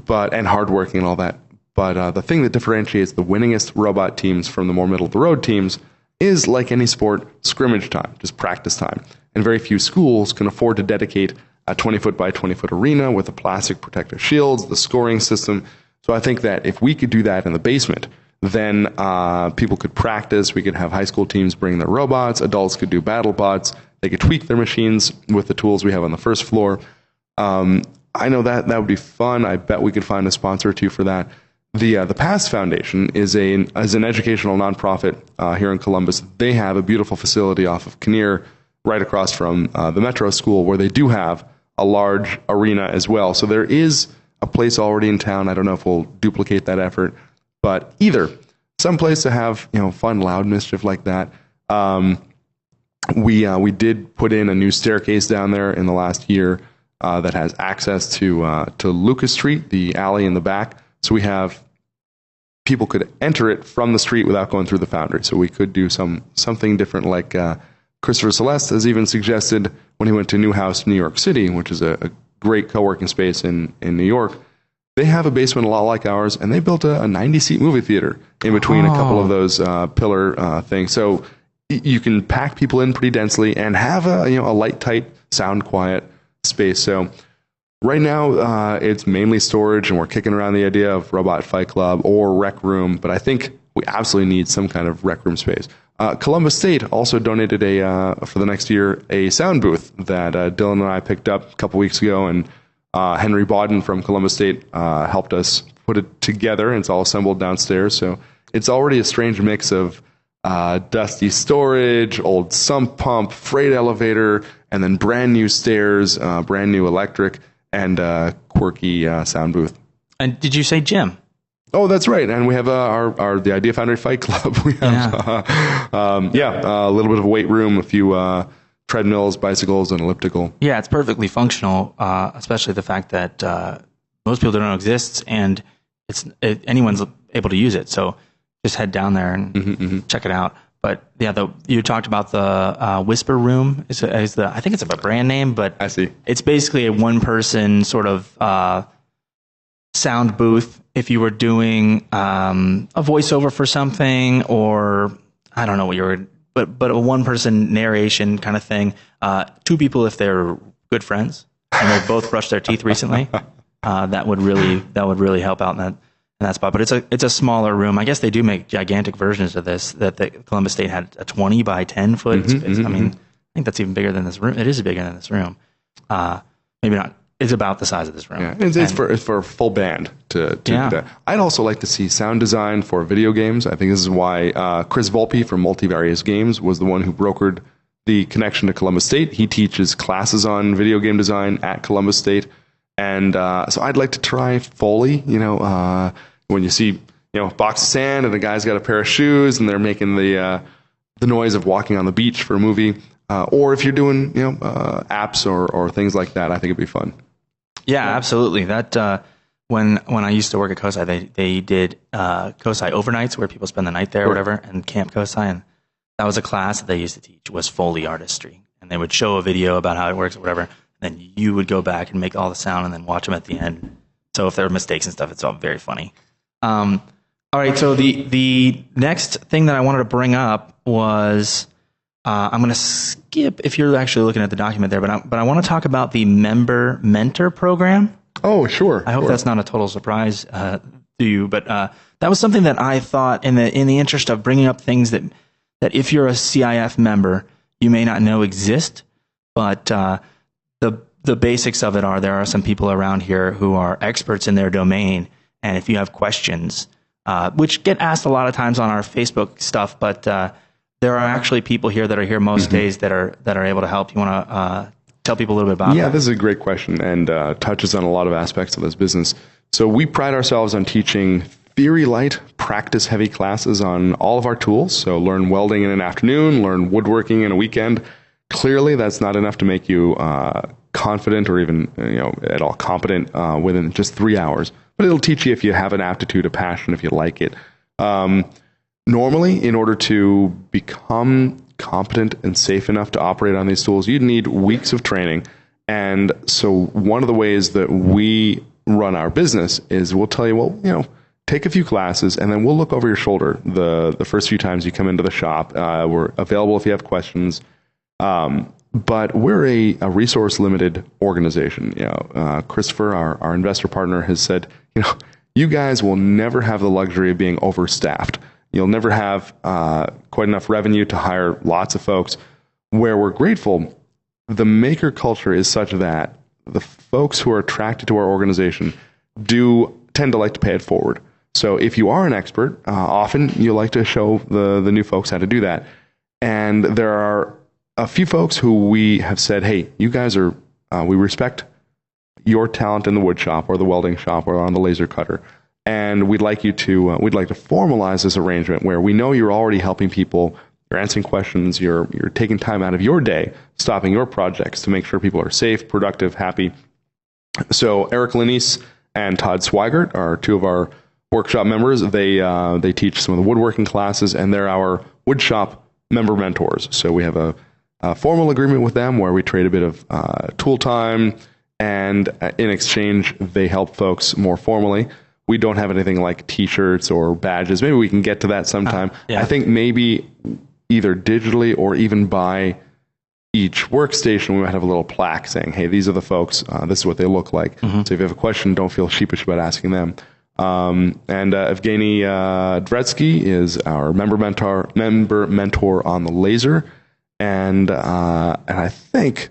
and hardworking and all that. But the thing that differentiates the winningest robot teams from the more middle-of-the-road teams is, like any sport, scrimmage time, just practice time. And very few schools can afford to dedicate a 20-foot by 20-foot arena with the plastic protective shields, the scoring system. So I think that if we could do that in the basement, then people could practice. We could have high school teams bring their robots. Adults could do battle bots. They could tweak their machines with the tools we have on the first floor. I know that would be fun. I bet we could find a sponsor or two for that. The PASS Foundation is an educational nonprofit here in Columbus. They have a beautiful facility off of Kinnear, right across from the Metro School, where they do have a large arena as well. So there is a place already in town. I don't know if we'll duplicate that effort, but either some place to have fun, loud mischief like that. We did put in a new staircase down there in the last year that has access to Lucas Street, the alley in the back. So we have people could enter it from the street without going through the Foundry. So we could do something different, like Christopher Celeste has even suggested when he went to Newhouse, New York City, which is a great co-working space in New York. They have a basement a lot like ours, and they built a 90-seat movie theater in between a couple of those pillar things. So you can pack people in pretty densely and have a light, tight, sound quiet space. So right now it's mainly storage, and we're kicking around the idea of Robot Fight Club or Rec Room, but I think we absolutely need some kind of Rec Room space. Columbus State also donated for the next year a sound booth that Dylan and I picked up a couple weeks ago, and Henry Bodden from Columbus State helped us put it together, and it's all assembled downstairs. So it's already a strange mix of dusty storage, old sump pump, freight elevator, and then brand new stairs, brand new electric, and quirky sound booth. And did you say gym? Oh, that's right. And we have the Idea Foundry Fight Club. We have a little bit of a weight room, a few treadmills, bicycles, and elliptical. Yeah, it's perfectly functional, especially the fact that most people don't know it exists, and anyone's able to use it. So just head down there and check it out. But yeah, you talked about the Whisper Room. I think it's a brand name, but I see. It's basically a one-person sort of sound booth. If you were doing a voiceover for something, or I don't know what you were, but a one-person narration kind of thing. 2 people if they're good friends and they both brushed their teeth recently, that would really help out in that spot. But it's a smaller room. I guess they do make gigantic versions of this. That the Columbus State had a 20 by 10 foot space. I mean, I think that's even bigger than this room. It is bigger than this room. Maybe not. It's about the size of this room. Yeah, it's for a full band to do that. I'd also like to see sound design for video games. I think this is why Chris Volpe from Multivarious Games was the one who brokered the connection to Columbus State. He teaches classes on video game design at Columbus State. And so I'd like to try Foley, when you see, a box of sand and the guy's got a pair of shoes and they're making the noise of walking on the beach for a movie. Or if you're doing, apps or things like that, I think it'd be fun. Yeah, absolutely. That when I used to work at COSI, they did COSI overnights where people spend the night there or whatever, and Camp COSI, and that was a class that they used to teach was Foley artistry, and they would show a video about how it works or whatever, and then you would go back and make all the sound and then watch them at the end. So if there are mistakes and stuff, it's all very funny. All right, so the next thing that I wanted to bring up was I'm going to skip if you're actually looking at the document there, but I want to talk about the member mentor program. Oh, sure. I hope that's not a total surprise to you, but that was something that I thought in the interest of bringing up things that if you're a CIF member, you may not know exist, but the basics of it are there are some people around here who are experts in their domain, and if you have questions, which get asked a lot of times on our Facebook stuff, but there are actually people here that are here most days that are able to help. You want to tell people a little bit about that? Yeah, this is a great question and touches on a lot of aspects of this business. So we pride ourselves on teaching theory-light, practice-heavy classes on all of our tools. So learn welding in an afternoon, learn woodworking in a weekend. Clearly, that's not enough to make you confident or even at all competent within just 3 hours. But it'll teach you if you have an aptitude, a passion, if you like it. Normally, in order to become competent and safe enough to operate on these tools, you'd need weeks of training. And so one of the ways that we run our business is we'll tell you, take a few classes and then we'll look over your shoulder the first few times you come into the shop. We're available if you have questions. But we're a resource-limited organization. Christopher, our investor partner, has said, you guys will never have the luxury of being overstaffed. You'll never have quite enough revenue to hire lots of folks. Where we're grateful, the maker culture is such that the folks who are attracted to our organization do tend to like to pay it forward. So if you are an expert, often you like to show the new folks how to do that. And there are a few folks who we have said, hey, you guys are, we respect your talent in the wood shop or the welding shop or on the laser cutter. And we'd like to formalize this arrangement where we know you're already helping people, you're answering questions, you're taking time out of your day, stopping your projects to make sure people are safe, productive, happy. So Eric Linnies and Todd Swigert are two of our workshop members. They teach some of the woodworking classes, and they're our wood shop member mentors. So we have a formal agreement with them where we trade a bit of tool time, and in exchange, they help folks more formally. We don't have anything like T-shirts or badges. Maybe we can get to that sometime. I think maybe either digitally or even by each workstation, we might have a little plaque saying, hey, these are the folks. This is what they look like. So if you have a question, don't feel sheepish about asking them. And Evgeny Dvetsky is our member mentor on the laser. And I think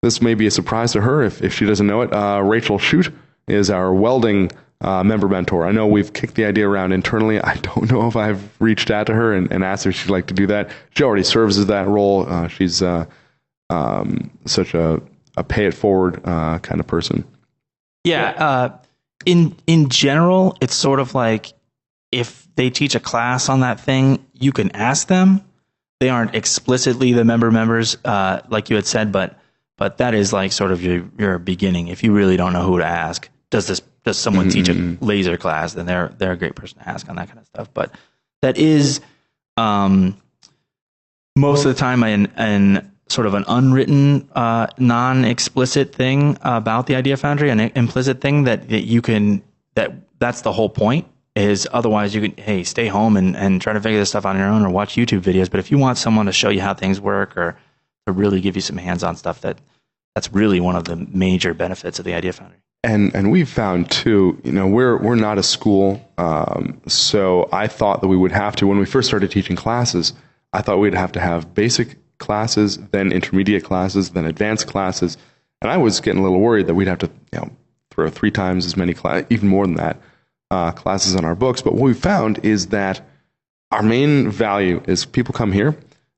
this may be a surprise to her if she doesn't know it. Rachel Shute is our welding member mentor. I know we've kicked the idea around internally. I don't know if I've reached out to her and asked her if she'd like to do that. She already serves as that role. She's such a pay it forward kind of person. Yeah. In general, it's sort of like if they teach a class on that thing, you can ask them. They aren't explicitly the members, like you had said, but that is like sort of your beginning. If you really don't know who to ask, does someone teach a laser class? Then they're a great person to ask on that kind of stuff. But that is most of the time an sort of an unwritten, non-explicit thing about the Idea Foundry, an implicit thing that you can that's the whole point. Is otherwise you can stay home and try to figure this stuff out on your own or watch YouTube videos. But if you want someone to show you how things work or to really give you some hands-on stuff, that's really one of the major benefits of the Idea Foundry. And we've found too, we're not a school, so I thought that we would have to, when we first started teaching classes, I thought we'd have to have basic classes, then intermediate classes, then advanced classes, and I was getting a little worried that we'd have to throw 3 times as many even more than that. Classes on our books, but what we found is that our main value is people come here,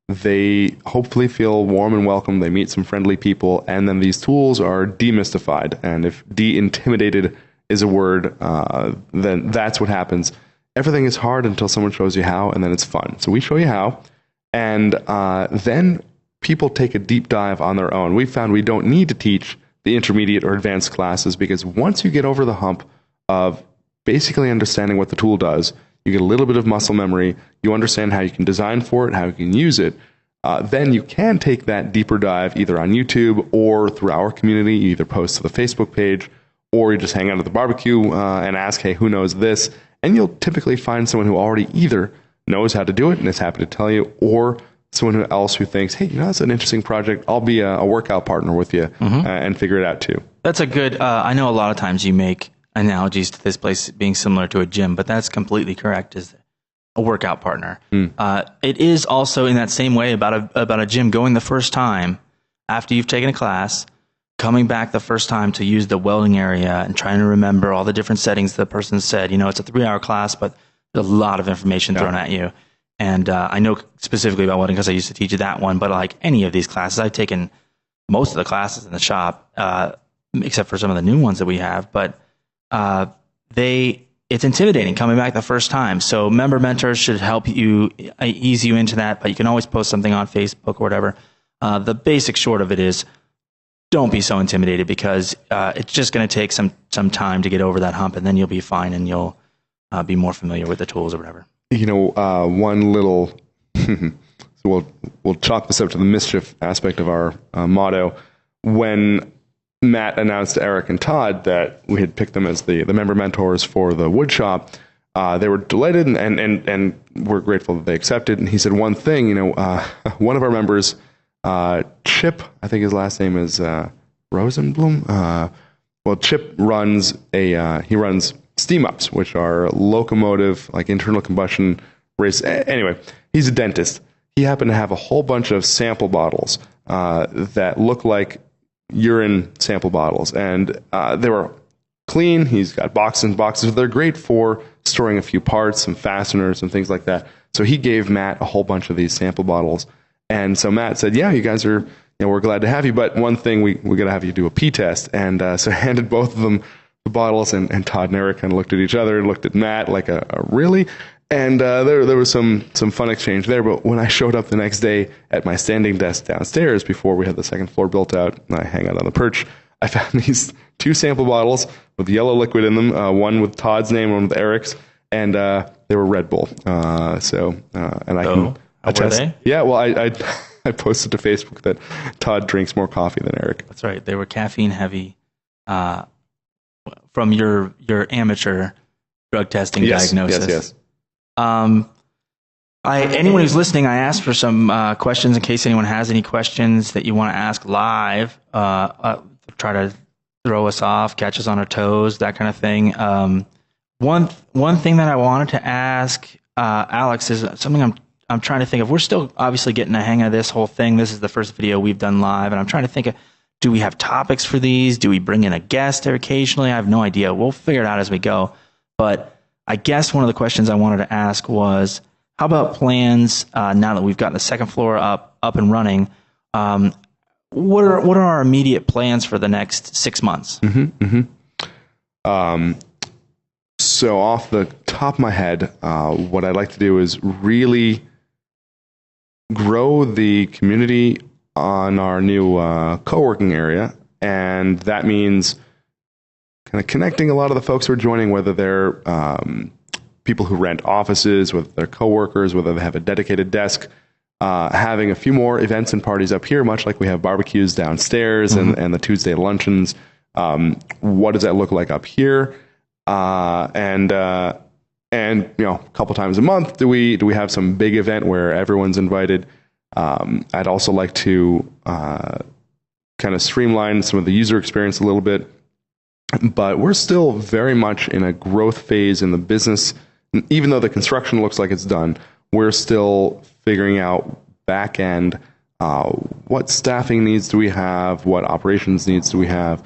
they hopefully feel warm and welcome, they meet some friendly people, and then these tools are demystified. And if de-intimidated is a word, then that's what happens. Everything is hard until someone shows you how, and then it's fun. So we show you how, and then people take a deep dive on their own. We found we don't need to teach the intermediate or advanced classes, because once you get over the hump of basically understanding what the tool does, you get a little bit of muscle memory, you understand how you can design for it, how you can use it, then you can take that deeper dive either on YouTube or through our community. You either post to the Facebook page or you just hang out at the barbecue and ask, hey, who knows this? And you'll typically find someone who already either knows how to do it and is happy to tell you, or someone else who thinks, hey, that's an interesting project. I'll be a workout partner with you and figure it out too. That's a good, I know a lot of times you make analogies to this place being similar to a gym, but that's completely correct. Is a workout partner. It is also in that same way about a gym. Going the first time after you've taken a class, coming back the first time to use the welding area and trying to remember all the different settings the person said. It's a 3-hour class, but there's a lot of information thrown at you. And I know specifically about welding because I used to teach that one. But like any of these classes, I've taken most of the classes in the shop, except for some of the new ones that we have. But it's intimidating coming back the first time. So member mentors should help you ease you into that, but you can always post something on Facebook or whatever. The basic short of it is don't be so intimidated, because it's just going to take some time to get over that hump, and then you'll be fine and you'll be more familiar with the tools or whatever. One little, so we'll chalk this up to the mischief aspect of our motto. When Matt announced to Eric and Todd that we had picked them as the member mentors for the wood shop, they were delighted and we're grateful that they accepted. And he said one thing, one of our members, Chip, I think his last name is Rosenblum. Chip runs he runs steam ups, which are locomotive, like internal combustion race. Anyway, he's a dentist. He happened to have a whole bunch of sample bottles that look like urine sample bottles, and they were clean. He's got boxes and boxes. They're great for storing a few parts, some fasteners and things like that. So he gave Matt a whole bunch of these sample bottles, and so Matt said, yeah, you guys are, we're glad to have you, but one thing, we got to have you do a pee test. And so I handed both of them the bottles, and Todd and Eric kind of looked at each other and looked at Matt like a really? And there was some fun exchange there. But when I showed up the next day at my standing desk downstairs, before we had the second floor built out and I hang out on the perch, I found these 2 sample bottles with yellow liquid in them, one with Todd's name, one with Eric's, and they were Red Bull. And I can attest. Were they? Yeah, well, I posted to Facebook that Todd drinks more coffee than Eric. That's right. They were caffeine heavy from your amateur drug testing diagnosis. Yes. Anyone who's listening, I asked for some questions in case anyone has any questions that you want to ask live. Try to throw us off, catch us on our toes, that kind of thing. One thing that I wanted to ask Alex is something I'm trying to think of. We're still obviously getting the hang of this whole thing. This is the first video we've done live, and I'm trying to think of, do we have topics for these? Do we bring in a guest there occasionally? I have no idea. We'll figure it out as we go. But I guess one of the questions I wanted to ask was, how about plans now that we've got the second floor up and running? What are our immediate plans for the next 6 months? So off the top of my head, what I'd like to do is really grow the community on our new co-working area, and that means kind of connecting a lot of the folks who are joining, whether they're people who rent offices, whether they're coworkers, whether they have a dedicated desk, having a few more events and parties up here, much like we have barbecues downstairs and the Tuesday luncheons. What does that look like up here? And a couple times a month, do we have some big event where everyone's invited? I'd also like to kind of streamline some of the user experience a little bit, but we're still very much in a growth phase in the business. Even though the construction looks like it's done, we're still figuring out back end, what staffing needs do we have, what operations needs do we have.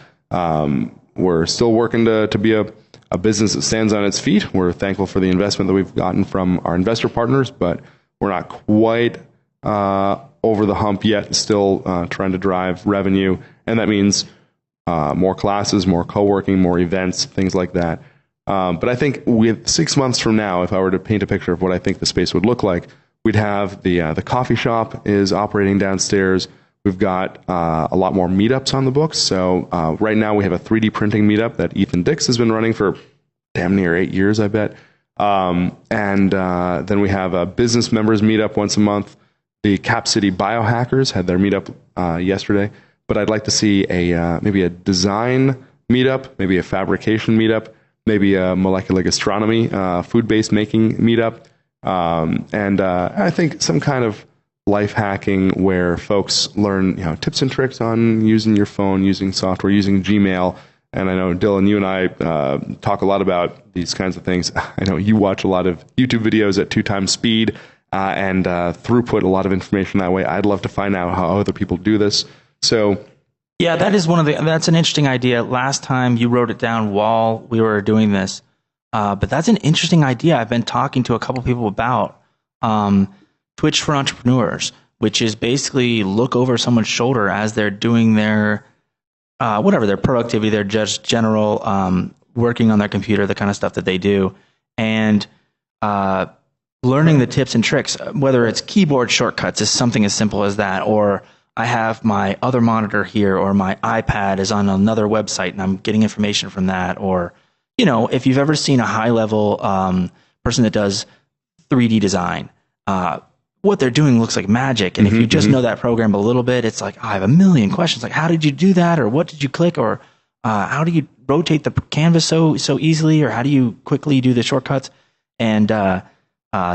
We're still working to be a business that stands on its feet. We're thankful for the investment that we've gotten from our investor partners, but we're not quite over the hump yet, still trying to drive revenue. And that means more classes, more co-working, more events, things like that. But I think with 6 months from now, if I were to paint a picture of what I think the space would look like, we'd have the coffee shop is operating downstairs. We've got a lot more meetups on the books. So right now we have a 3D printing meetup that Ethan Dix has been running for damn near 8 years, I bet. And then we have a business members meetup once a month. The Cap City Biohackers had their meetup yesterday. But I'd like to see maybe a design meetup, maybe a fabrication meetup, maybe a molecular gastronomy, food-based making meetup, and I think some kind of life hacking where folks learn tips and tricks on using your phone, using software, using Gmail. And I know, Dylan, you and I talk a lot about these kinds of things. I know you watch a lot of YouTube videos at 2 times speed and throughput a lot of information that way. I'd love to find out how other people do this. So, yeah, that's an interesting idea. Last time you wrote it down while we were doing this, but that's an interesting idea. I've been talking to a couple people about Twitch for Entrepreneurs, which is basically look over someone's shoulder as they're doing their their productivity, their just general working on their computer, the kind of stuff that they do, and learning the tips and tricks, whether it's keyboard shortcuts is something as simple as that, or I have my other monitor here, or my iPad is on another website and I'm getting information from that. Or, if you've ever seen a high level person that does 3D design, what they're doing looks like magic. And if you just know that program a little bit, it's like, I have a million questions. Like, how did you do that? Or what did you click? Or how do you rotate the canvas so easily? Or how do you quickly do the shortcuts? And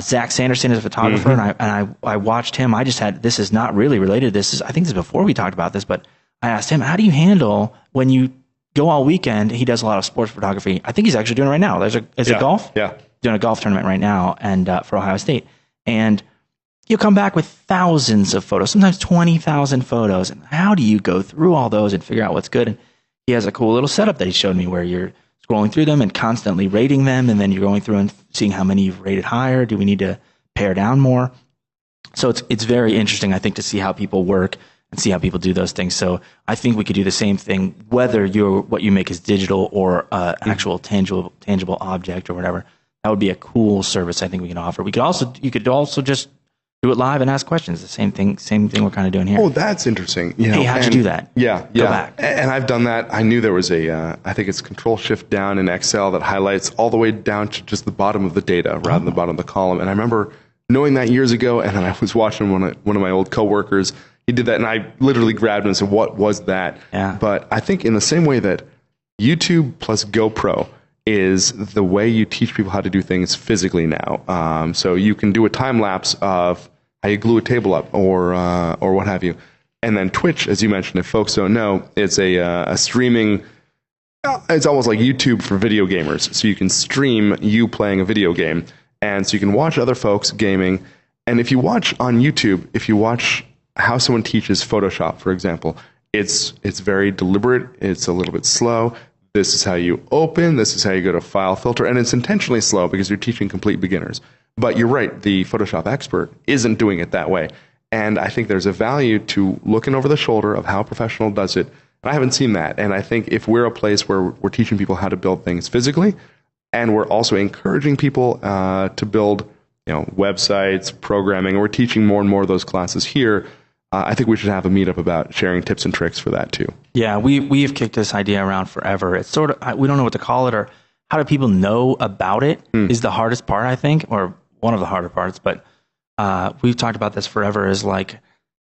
Zach Sanderson is a photographer, and I watched him. This is not really related. I think this is before we talked about this, but I asked him, how do you handle when you go all weekend? He does a lot of sports photography. I think he's actually doing it right now. Is it golf? Yeah. Doing a golf tournament right now, and for Ohio State. And you'll come back with thousands of photos, sometimes 20,000 photos. And how do you go through all those and figure out what's good? And he has a cool little setup that he showed me where you're scrolling through them and constantly rating them, and then you're going through and seeing how many you've rated higher. Do we need to pare down more? So it's very interesting, I think, to see how people work and see how people do those things. So I think we could do the same thing, whether what you make is digital or actual tangible object or whatever. That would be a cool service I think we can offer. You could also just do it live and ask questions. The same thing we're kind of doing here. Oh, that's interesting. Hey, how'd you do that? Yeah. Go back. And I've done that. I knew there was I think it's Control-Shift-Down in Excel that highlights all the way down to just the bottom of the data rather than the bottom of the column. And I remember knowing that years ago, and then I was watching one of my old coworkers. He did that, and I literally grabbed him and said, what was that? Yeah. But I think in the same way that YouTube plus GoPro is the way you teach people how to do things physically now. So you can do a time lapse of how you glue a table up or what have you. And then Twitch, as you mentioned, if folks don't know, it's a streaming, it's almost like YouTube for video gamers. So you can stream you playing a video game. And so you can watch other folks gaming. And if you watch on YouTube, if you watch how someone teaches Photoshop, for example, it's very deliberate. It's a little bit slow. This is how you open. This is how you go to file filter. And it's intentionally slow because you're teaching complete beginners. But you're right. The Photoshop expert isn't doing it that way. And I think there's a value to looking over the shoulder of how a professional does it. And I haven't seen that. And I think if we're a place where we're teaching people how to build things physically, and we're also encouraging people to build websites, programming, and we're teaching more and more of those classes here, I think we should have a meetup about sharing tips and tricks for that too. Yeah, we've kicked this idea around forever. It's sort of, we don't know what to call it or how do people know about it is the hardest part, I think, or one of the harder parts. But we've talked about this forever as like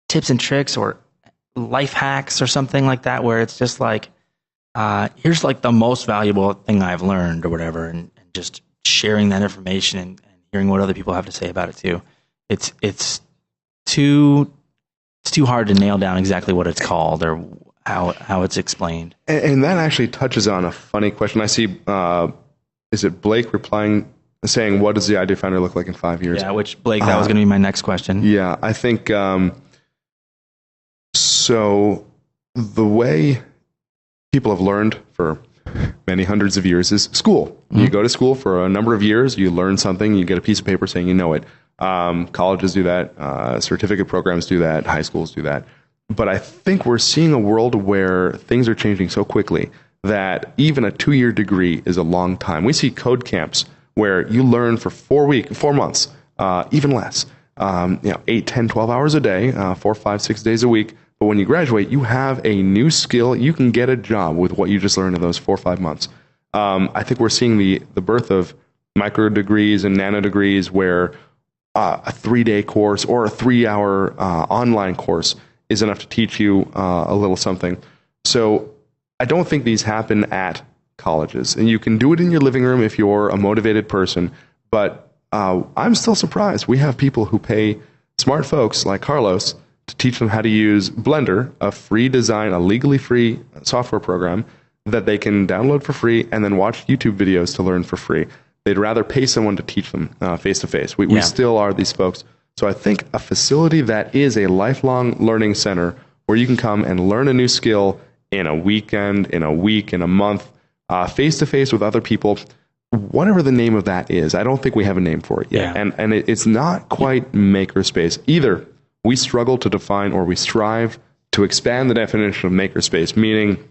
tips and tricks or life hacks or something like that, where it's just like, here's like the most valuable thing I've learned or whatever, and just sharing that information and hearing what other people have to say about it too. It's too hard to nail down exactly what it's called or how it's explained. And that actually touches on a funny question. I see, is it Blake saying, what does the idea Foundry look like in 5 years? Yeah, which, Blake, that was going to be my next question. Yeah, I think, so the way people have learned for many hundreds of years is school. Mm-hmm. You go to school for a number of years, you learn something, you get a piece of paper saying you know it. Colleges do that, certificate programs do that, high schools do that. But I think we're seeing a world where things are changing so quickly that even a 2-year degree is a long time. We see code camps where you learn for 4 months, even less, 8, 10, 12 hours a day, 4, 5, 6 days a week But when you graduate, you have a new skill. You can get a job with what you just learned in those 4 or 5 months. I think we're seeing the birth of micro degrees and nano degrees where a 3-day course or a 3-hour online course is enough to teach you a little something. So I don't think these happen at colleges. And you can do it in your living room if you're a motivated person. But I'm still surprised. We have people who pay smart folks like Carlos to teach them how to use Blender, a free design, a legally free software program that they can download for free and then watch YouTube videos to learn for free. They'd rather pay someone to teach them face-to-face. We still are these folks. So I think a facility that is a lifelong learning center where you can come and learn a new skill in a weekend, in a week, in a month, face-to-face with other people, whatever the name of that is. I don't think we have a name for it yet. Yeah. And it's not quite makerspace. Either we struggle to define or we strive to expand the definition of makerspace, meaning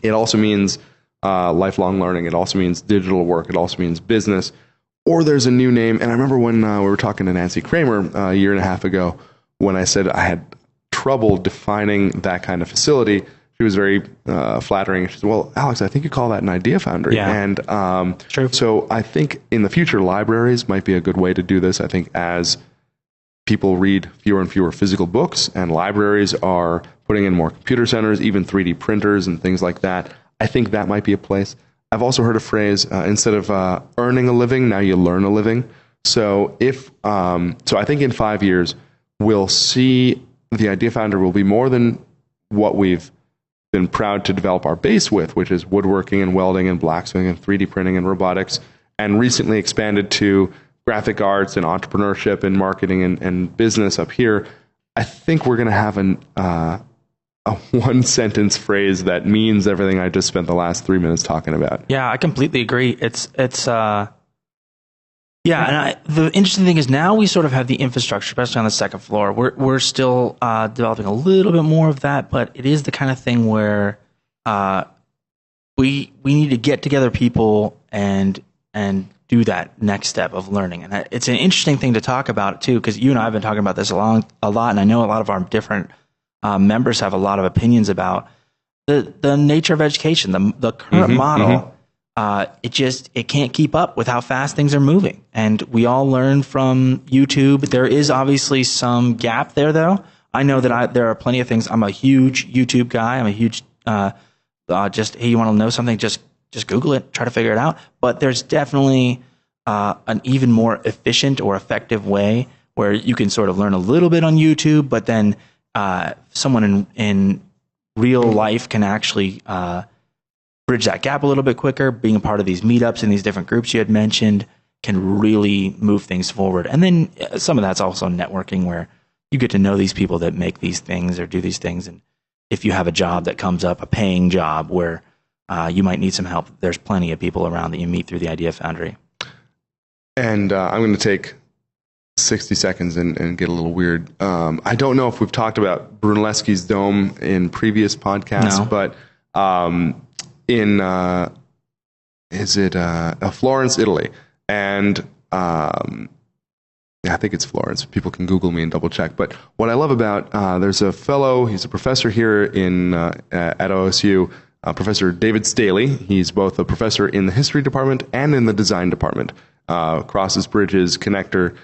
it also means lifelong learning. It also means digital work. It also means business. Or there's a new name. And I remember when we were talking to Nancy Kramer a year and a half ago when I said I had trouble defining that kind of facility. She was very flattering. She said, well, Alex, I think you call that an idea foundry. Yeah. And True. So I think in the future, libraries might be a good way to do this. I think as people read fewer and fewer physical books and libraries are putting in more computer centers, even 3D printers and things like that, I think that might be a place. I've also heard a phrase, instead of earning a living, now you learn a living. So so I think in 5 years, we'll see the Idea Foundry will be more than what we've been proud to develop our base with, which is woodworking and welding and blacksmithing and 3D printing and robotics, and recently expanded to graphic arts and entrepreneurship and marketing and business up here. I think we're going to have a one-sentence phrase that means everything I just spent the last 3 minutes talking about. Yeah, I completely agree. And the interesting thing is now we sort of have the infrastructure, especially on the second floor. We're still developing a little bit more of that, but it is the kind of thing where we need to get together people and do that next step of learning. And it's an interesting thing to talk about too, because you and I have been talking about this a lot, and I know a lot of our different members have a lot of opinions about the nature of education, the current model. It can't keep up with how fast things are moving. And we all learn from YouTube. There is obviously some gap there, though. I know that there are plenty of things. I'm a huge YouTube guy. I'm a huge, hey, you want to know something? Just Google it, try to figure it out. But there's definitely an even more efficient or effective way where you can sort of learn a little bit on YouTube, but then someone in real life can actually bridge that gap a little bit quicker. Being a part of these meetups and these different groups you had mentioned can really move things forward. And then some of that's also networking, where you get to know these people that make these things or do these things. And if you have a job that comes up, a paying job where you might need some help, there's plenty of people around that you meet through the Idea Foundry. And I'm going to take 60 seconds and get a little weird. I don't know if we've talked about Brunelleschi's Dome in previous podcasts, but in Florence, Italy, and I think it's Florence. People can Google me and double check. But what I love about there's a fellow, he's a professor here at OSU, Professor David Staley. He's both a professor in the history department and in the design department. Crosses bridges, connector.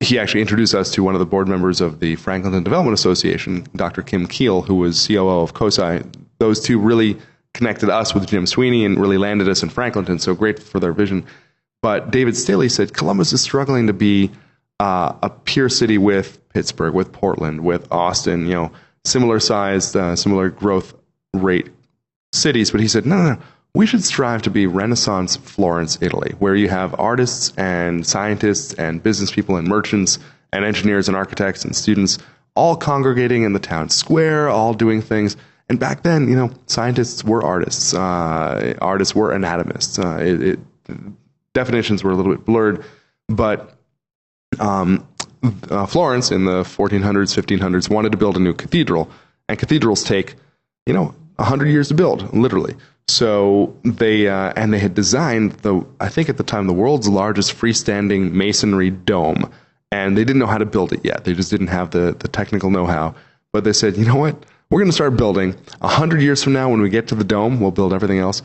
He actually introduced us to one of the board members of the Franklinton Development Association, Dr. Kim Keel, who was COO of COSI. Those two really connected us with Jim Sweeney and really landed us in Franklinton, so grateful for their vision. But David Staley said Columbus is struggling to be a peer city with Pittsburgh, with Portland, with Austin, similar sized, similar growth rate cities. But he said, no. We should strive to be Renaissance Florence, Italy, where you have artists and scientists and business people and merchants and engineers and architects and students all congregating in the town square, all doing things. And back then, scientists were artists. Artists were anatomists. Definitions were a little bit blurred. But Florence in the 1400s, 1500s wanted to build a new cathedral. And cathedrals take, 100 years to build, literally. So they had designed I think at the time, the world's largest freestanding masonry dome, and they didn't know how to build it yet. They just didn't have the technical know-how. but they said, you know what? We're going to start building. 100 years from now, when we get to the dome, we'll build everything else.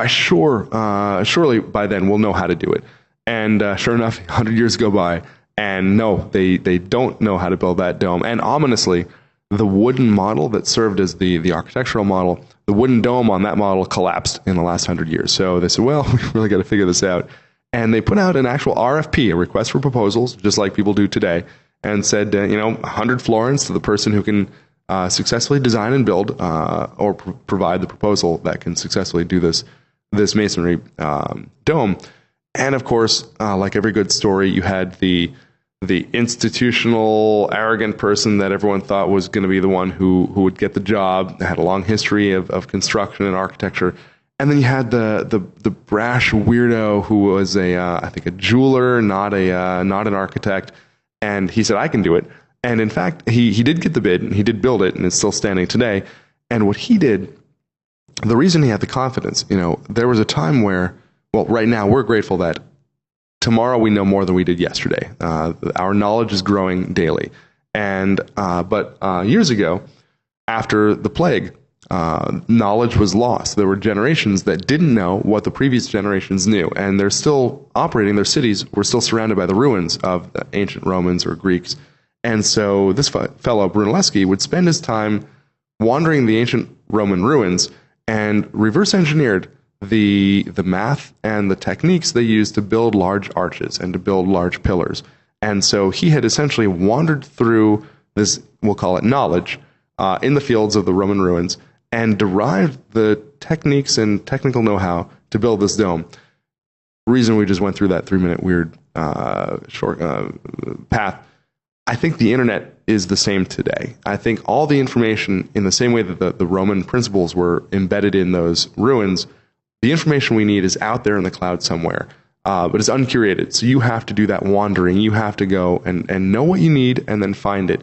Surely by then we'll know how to do it. And sure enough, 100 years go by, and no, they don't know how to build that dome. And ominously, the wooden model that served as the architectural model, the wooden dome on that model collapsed in the last 100 years. So they said, well, we really got to figure this out. And they put out an actual RFP, a request for proposals, just like people do today, and said, 100 florins to the person who can successfully design and build or provide the proposal that can successfully do this masonry dome. And of course, like every good story, you had the institutional, arrogant person that everyone thought was going to be the one who would get the job. They had a long history of construction and architecture. And then you had the brash weirdo who was I think a jeweler, not an architect. And he said, I can do it. And in fact, he did get the bid, and he did build it, and it's still standing today. And what he did, the reason he had the confidence, there was a time where, well, right now we're grateful that tomorrow we know more than we did yesterday. Our knowledge is growing daily. But years ago, after the plague, knowledge was lost. There were generations that didn't know what the previous generations knew, and they're still operating. Their cities were still surrounded by the ruins of the ancient Romans or Greeks. And so this fellow, Brunelleschi, would spend his time wandering the ancient Roman ruins and reverse engineered the math and the techniques they used to build large arches and to build large pillars. And so he had essentially wandered through this, we'll call it knowledge, in the fields of the Roman ruins, and derived the techniques and technical know-how to build this dome. The reason we just went through that 3-minute weird short path, I think the internet is the same today. I think all the information, in the same way that the Roman principles were embedded in those ruins, the information we need is out there in the cloud somewhere, but it's uncurated. So you have to do that wandering. You have to go and know what you need and then find it.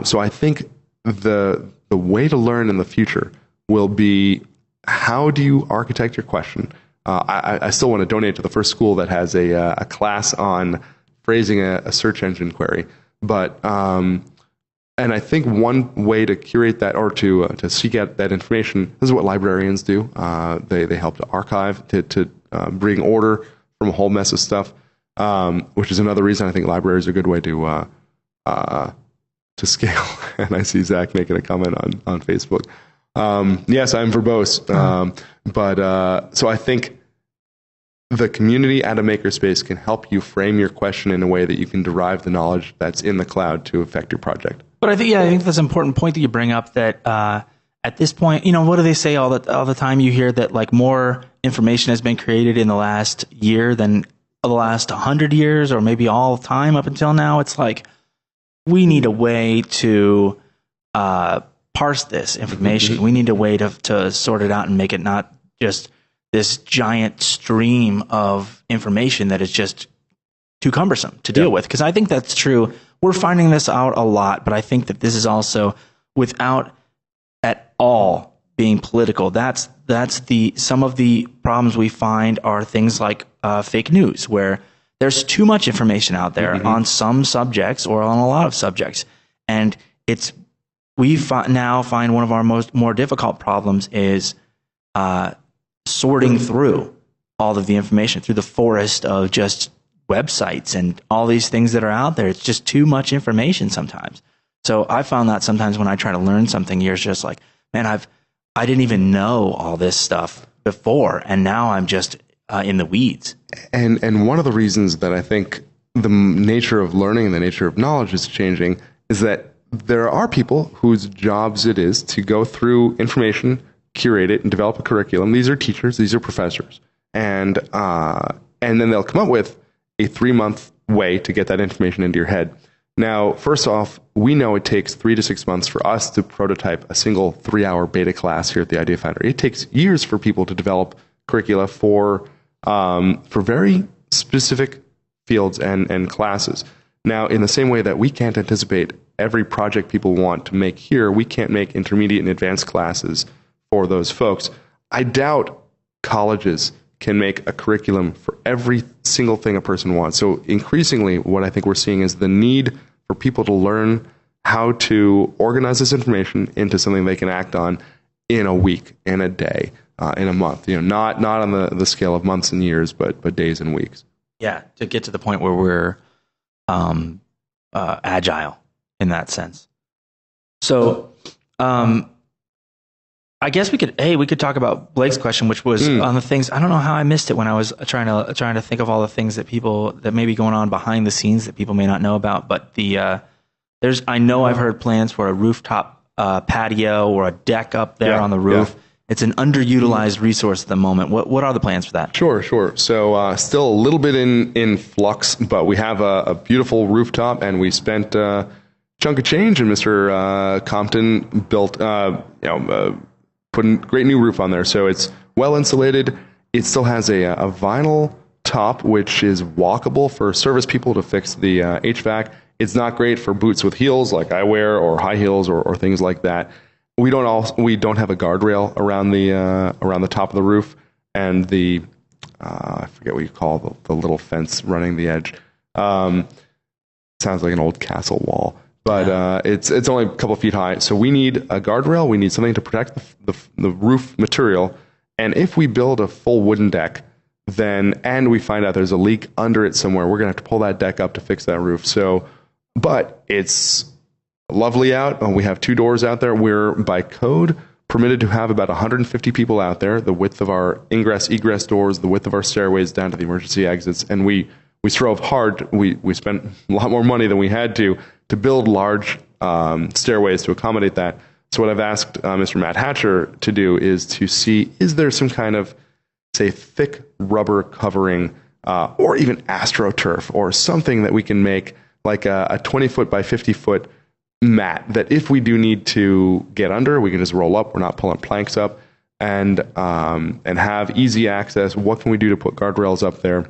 So I think the way to learn in the future will be, how do you architect your question? I still want to donate to the first school that has a class on phrasing a search engine query. But and I think one way to curate that, or to seek out that information, this is what librarians do. They help to archive, to bring order from a whole mess of stuff, which is another reason I think libraries are a good way to scale. And I see Zach making a comment on Facebook. Yes, I'm verbose. So I think the community at a makerspace can help you frame your question in a way that you can derive the knowledge that's in the cloud to affect your project. But I think that's an important point that you bring up, that at this point, what do they say all the time? You hear that like more information has been created in the last year than the last 100 years, or maybe all time up until now. It's like, we need a way to parse this information. We need a way to sort it out and make it not just this giant stream of information that is just too cumbersome to deal with. Because I think that's true. We're finding this out a lot, but I think that this is also, without at all being political, that's some of the problems we find are things like fake news, where there's too much information out there on some subjects or on a lot of subjects. And we now find one of our more difficult problems is sorting through all of the information, through the forest of just websites and all these things that are out there. It's just too much information sometimes. So I found that sometimes when I try to learn something, you're just like, man, I didn't even know all this stuff before, and now I'm just in the weeds. And one of the reasons that I think the nature of learning and the nature of knowledge is changing is that there are people whose jobs it is to go through information, curate it, and develop a curriculum. These are teachers, these are professors. And then they'll come up with a 3-month way to get that information into your head. Now, first off, we know it takes 3 to 6 months for us to prototype a single 3-hour beta class here at the Idea Foundry. It takes years for people to develop curricula for very specific fields and classes. Now, in the same way that we can't anticipate every project people want to make here, we can't make intermediate and advanced classes for those folks. I doubt colleges can make a curriculum for every single thing a person wants. So increasingly, what I think we're seeing is the need for people to learn how to organize this information into something they can act on in a week, in a day, in a month. Not on the scale of months and years, but days and weeks. Yeah, to get to the point where we're agile in that sense. So, I guess we could talk about Blake's question, which was on the things. I don't know how I missed it when I was trying to think of all the things that may be going on behind the scenes that people may not know about. But I know I've heard plans for a rooftop patio or a deck up there on the roof. Yeah. It's an underutilized resource at the moment. What are the plans for that? Sure. So still a little bit in flux, but we have a beautiful rooftop, and we spent a chunk of change, and Mr. Compton built put a great new roof on there. So it's well insulated. It still has a vinyl top, which is walkable for service people to fix the HVAC. It's not great for boots with heels like I wear, or high heels, or things like that. We don't have a guardrail around the top of the roof, and the I forget what you call the little fence running the edge. Sounds like an old castle wall. But it's only a couple of feet high, so we need a guardrail. We need something to protect the roof material. And if we build a full wooden deck, and we find out there's a leak under it somewhere, we're gonna have to pull that deck up to fix that roof. But it's lovely out. We have 2 doors out there. We're by code permitted to have about 150 people out there. The width of our ingress egress doors, the width of our stairways down to the emergency exits, and we strove hard. We spent a lot more money than we had to build large stairways to accommodate that. So what I've asked Mr. Matt Hatcher to do is to see, is there some kind of, say, thick rubber covering or even AstroTurf or something that we can make, like a 20-foot by 50-foot mat, that if we do need to get under, we can just roll up. We're not pulling planks up, and have easy access. What can we do to put guardrails up there?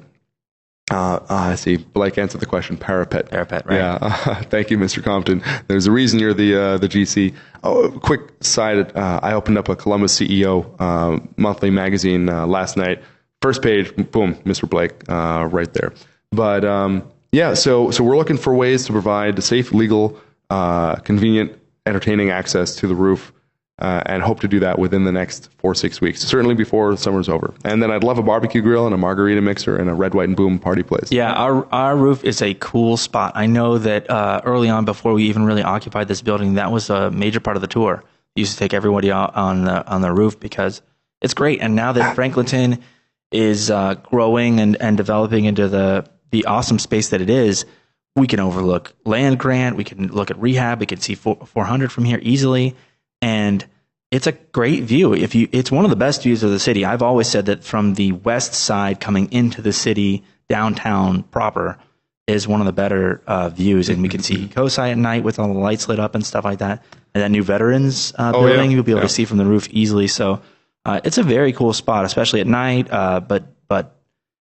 I see. Blake answered the question. Parapet. Right? Yeah. Thank you, Mr. Compton. There's a reason you're the GC. Oh, quick side. I opened up a Columbus CEO monthly magazine last night. First page, boom, Mr. Blake, right there. But so we're looking for ways to provide safe, legal, convenient, entertaining access to the roof. And hope to do that within the next 4-6 weeks, certainly before the summer's over. And then I'd love a barbecue grill and a margarita mixer and a red, white, and boom party place. Yeah, our roof is a cool spot. I know that early on, before we even really occupied this building, that was a major part of the tour. We used to take everybody out on the roof because it's great. And now that Franklinton is growing and developing into the awesome space that it is, we can overlook land grant. We can look at rehab. We can see 400 from here easily. And it's a great view. It's one of the best views of the city. I've always said that from the west side coming into the city, downtown proper, is one of the better views. And we can see Cosi at night with all the lights lit up and stuff like that. And that new Veterans building, you'll be able to see from the roof easily. So it's a very cool spot, especially at night, but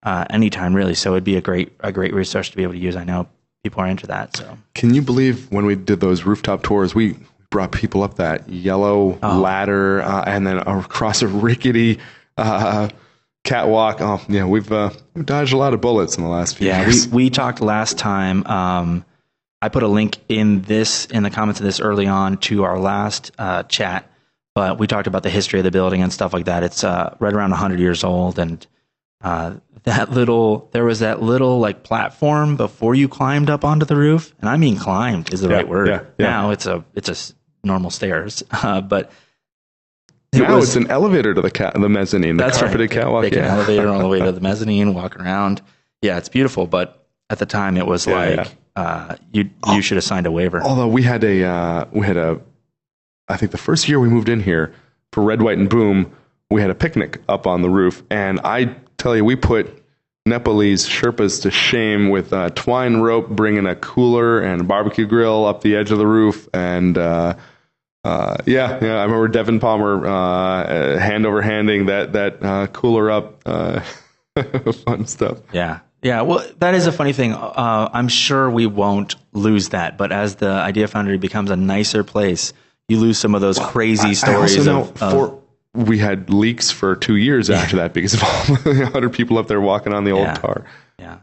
anytime really. So it'd be a great resource to be able to use. I know people are into that. So can you believe when we did those rooftop tours, we brought people up that yellow ladder and then across a rickety catwalk. Oh, yeah, we've dodged a lot of bullets in the last few years. Yeah, we talked last time. I put a link in the comments of this early on to our last chat, but we talked about the history of the building and stuff like that. It's right around 100 years old, and there was that little like platform before you climbed up onto the roof, and I mean climbed is the right word. Yeah. Now it's a normal stairs, but it's an elevator to the mezzanine. The carpeted catwalk. Take an elevator all the way to the mezzanine, walk around. Yeah, it's beautiful. But at the time, it was you should have signed a waiver. Although we had a I think the first year we moved in here for Red, White, and Boom, we had a picnic up on the roof, and I tell you, we put Nepalese Sherpas to shame with twine rope, bringing a cooler and a barbecue grill up the edge of the roof, and I remember Devin Palmer hand over handing that cooler up. Fun stuff. Yeah. Well, that is a funny thing. I'm sure we won't lose that, but as the Idea Foundry becomes a nicer place, you lose some of those crazy stories. We had leaks for 2 years after that because of all the 100 people up there walking on the old tar. Yeah.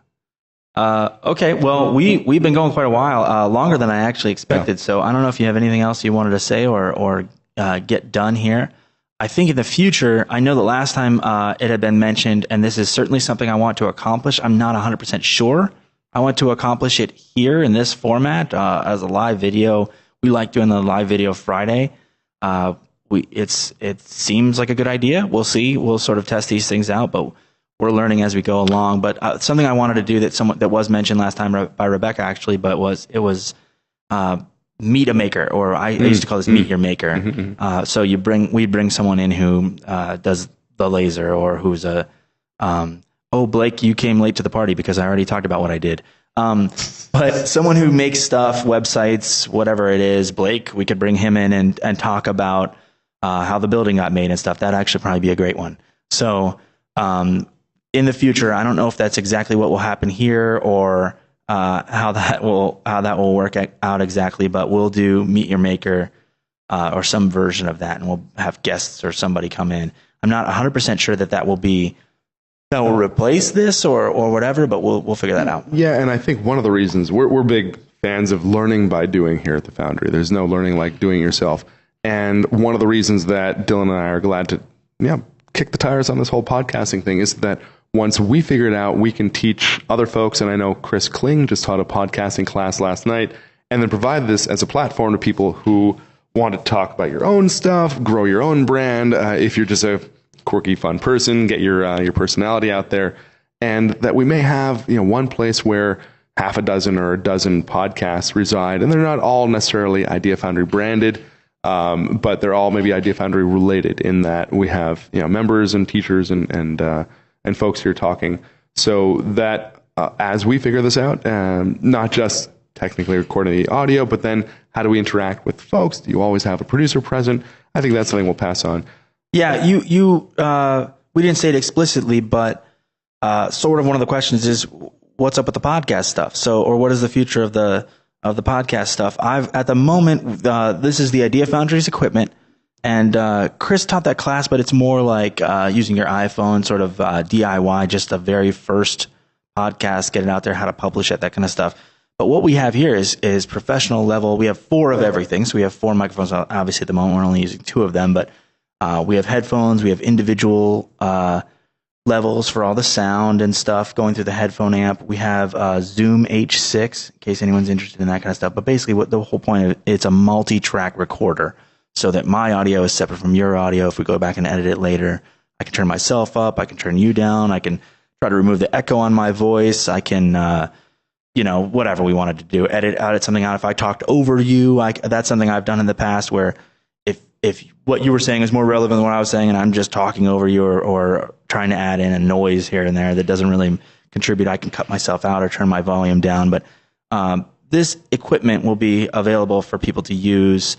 Okay, well, we've been going quite a while, longer than I actually expected. So I don't know if you have anything else you wanted to say or get done here. I think in the future, I know that last time it had been mentioned, and this is certainly something I want to accomplish. I'm not 100% sure. I want to accomplish it here in this format as a live video. We like doing the live video Friday. It seems like a good idea. We'll see. We'll sort of test these things out, but we're learning as we go along. But something I wanted to do that was mentioned last time by Rebecca actually, but it was Meet a Maker, or I used to call this Meet Your Maker. So we bring someone in who does the laser, or who's Blake, you came late to the party because I already talked about what I did. But someone who makes stuff, websites, whatever it is, Blake, we could bring him in and talk about how the building got made and stuff. That'd actually probably be a great one. So in the future, I don't know if that's exactly what will happen here, or how that will work out exactly, but we'll do Meet Your Maker or some version of that, and we'll have guests or somebody come in. I'm not 100% sure that will replace this or whatever, but we'll figure that out. Yeah, and I think one of the reasons we're big fans of learning by doing here at the Foundry. There's no learning like doing it yourself. And one of the reasons that Dylan and I are glad to kick the tires on this whole podcasting thing is that once we figure it out, we can teach other folks. And I know Chris Kling just taught a podcasting class last night, and then provide this as a platform to people who want to talk about your own stuff, grow your own brand. If you're just a quirky, fun person, get your personality out there, and that we may have one place where half a dozen or a dozen podcasts reside, and they're not all necessarily Idea Foundry branded, but they're all maybe Idea Foundry related in that we have members and teachers and folks here talking. So that as we figure this out, not just technically recording the audio, but then how do we interact with folks? Do you always have a producer present? I think that's something we'll pass on. Yeah, we didn't say it explicitly, but sort of one of the questions is what's up with the podcast stuff? So, or what is the future of the podcast stuff? At the moment, this is the Idea Foundry's equipment, and Chris taught that class, but it's more like using your iPhone, sort of DIY, just the very first podcast, get it out there, how to publish it, that kind of stuff. But what we have here is professional level. We have 4 of everything. So we have 4 microphones. Obviously, at the moment, we're only using 2 of them, but we have headphones. We have individual levels for all the sound and stuff going through the headphone amp. We have Zoom H6, in case anyone's interested in that kind of stuff. But basically, what the whole point of it, it's a multi-track recorder, so that my audio is separate from your audio. If we go back and edit it later, I can turn myself up. I can turn you down. I can try to remove the echo on my voice. I can, whatever we wanted to do, edit something out. If I talked over you, that's something I've done in the past where if what you were saying is more relevant than what I was saying, and I'm just talking over you or trying to add in a noise here and there that doesn't really contribute, I can cut myself out or turn my volume down. But this equipment will be available for people to use,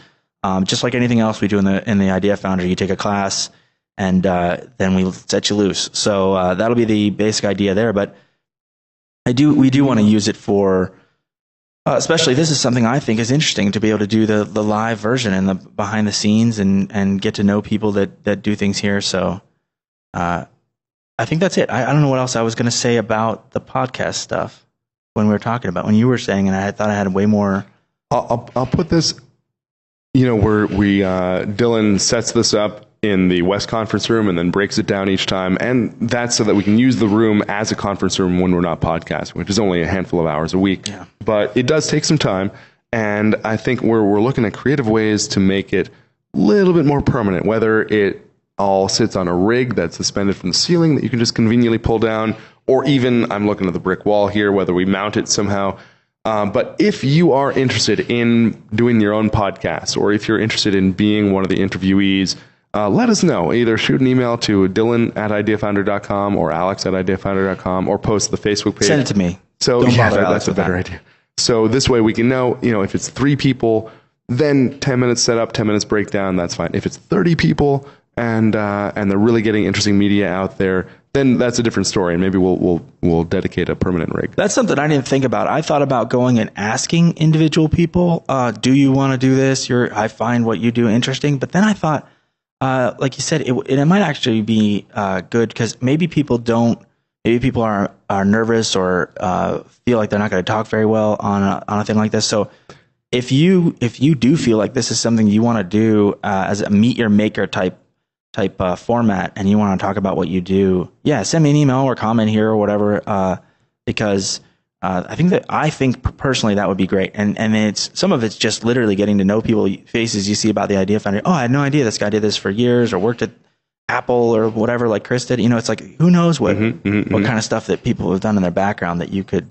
just like anything else we do in the Idea Foundry. You take a class, and then we set you loose. So that'll be the basic idea there. But we do want to use it for. Especially, this is something I think is interesting, to be able to do the live version and the behind the scenes and get to know people that do things here. So I think that's it. I don't know what else I was going to say about the podcast stuff when you were saying, and I thought I had way more. I'll put this, where Dylan sets this up in the West Conference Room and then breaks it down each time. And that's so that we can use the room as a conference room when we're not podcasting, which is only a handful of hours a week. Yeah. But it does take some time. And I think we're looking at creative ways to make it a little bit more permanent, whether it all sits on a rig that's suspended from the ceiling that you can just conveniently pull down, or even I'm looking at the brick wall here, whether we mount it somehow. But if you are interested in doing your own podcast, or if you're interested in being one of the interviewees, let us know. Either shoot an email to Dylan@ideafoundry.com or Alex@ideafoundry.com, or post the Facebook page. Send it to me. So Don't bother that's Alex a better idea. So this way we can know, if it's 3 people, then 10 minutes setup, 10 minutes breakdown, that's fine. If it's 30 people and they're really getting interesting media out there, then that's a different story, and maybe we'll dedicate a permanent rig. That's something I didn't think about. I thought about going and asking individual people, do you want to do this? I find what you do interesting. But then I thought, like you said, it might actually be good, because maybe people don't, maybe people are nervous or feel like they're not going to talk very well on a thing like this. So if you do feel like this is something you want to do as a meet your maker type format, and you want to talk about what you do, send me an email or comment here or whatever, because I think personally that would be great. And some of it's just literally getting to know people, faces you see about the Idea Foundry. Oh, I had no idea this guy did this for years or worked at Apple or whatever, like Chris did. It's like, who knows what kind of stuff that people have done in their background that you could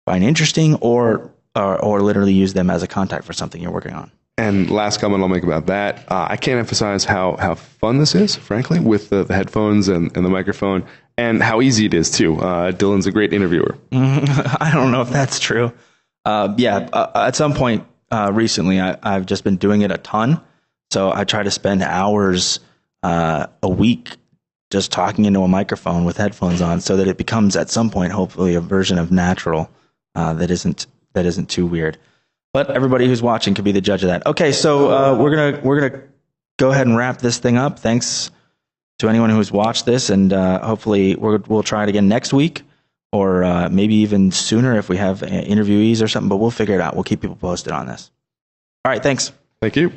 find interesting or literally use them as a contact for something you're working on. And last comment I'll make about that, I can't emphasize how fun this is, frankly, with the headphones and the microphone, and how easy it is, too. Dylan's a great interviewer. I don't know if that's true. At some point recently, I've just been doing it a ton. So I try to spend hours a week just talking into a microphone with headphones on, so that it becomes at some point, hopefully, a version of natural that isn't too weird. But everybody who's watching can be the judge of that. Okay, so we're gonna go ahead and wrap this thing up. Thanks to anyone who's watched this, and hopefully we'll try it again next week, or maybe even sooner if we have interviewees or something. But we'll figure it out. We'll keep people posted on this. All right, thanks. Thank you.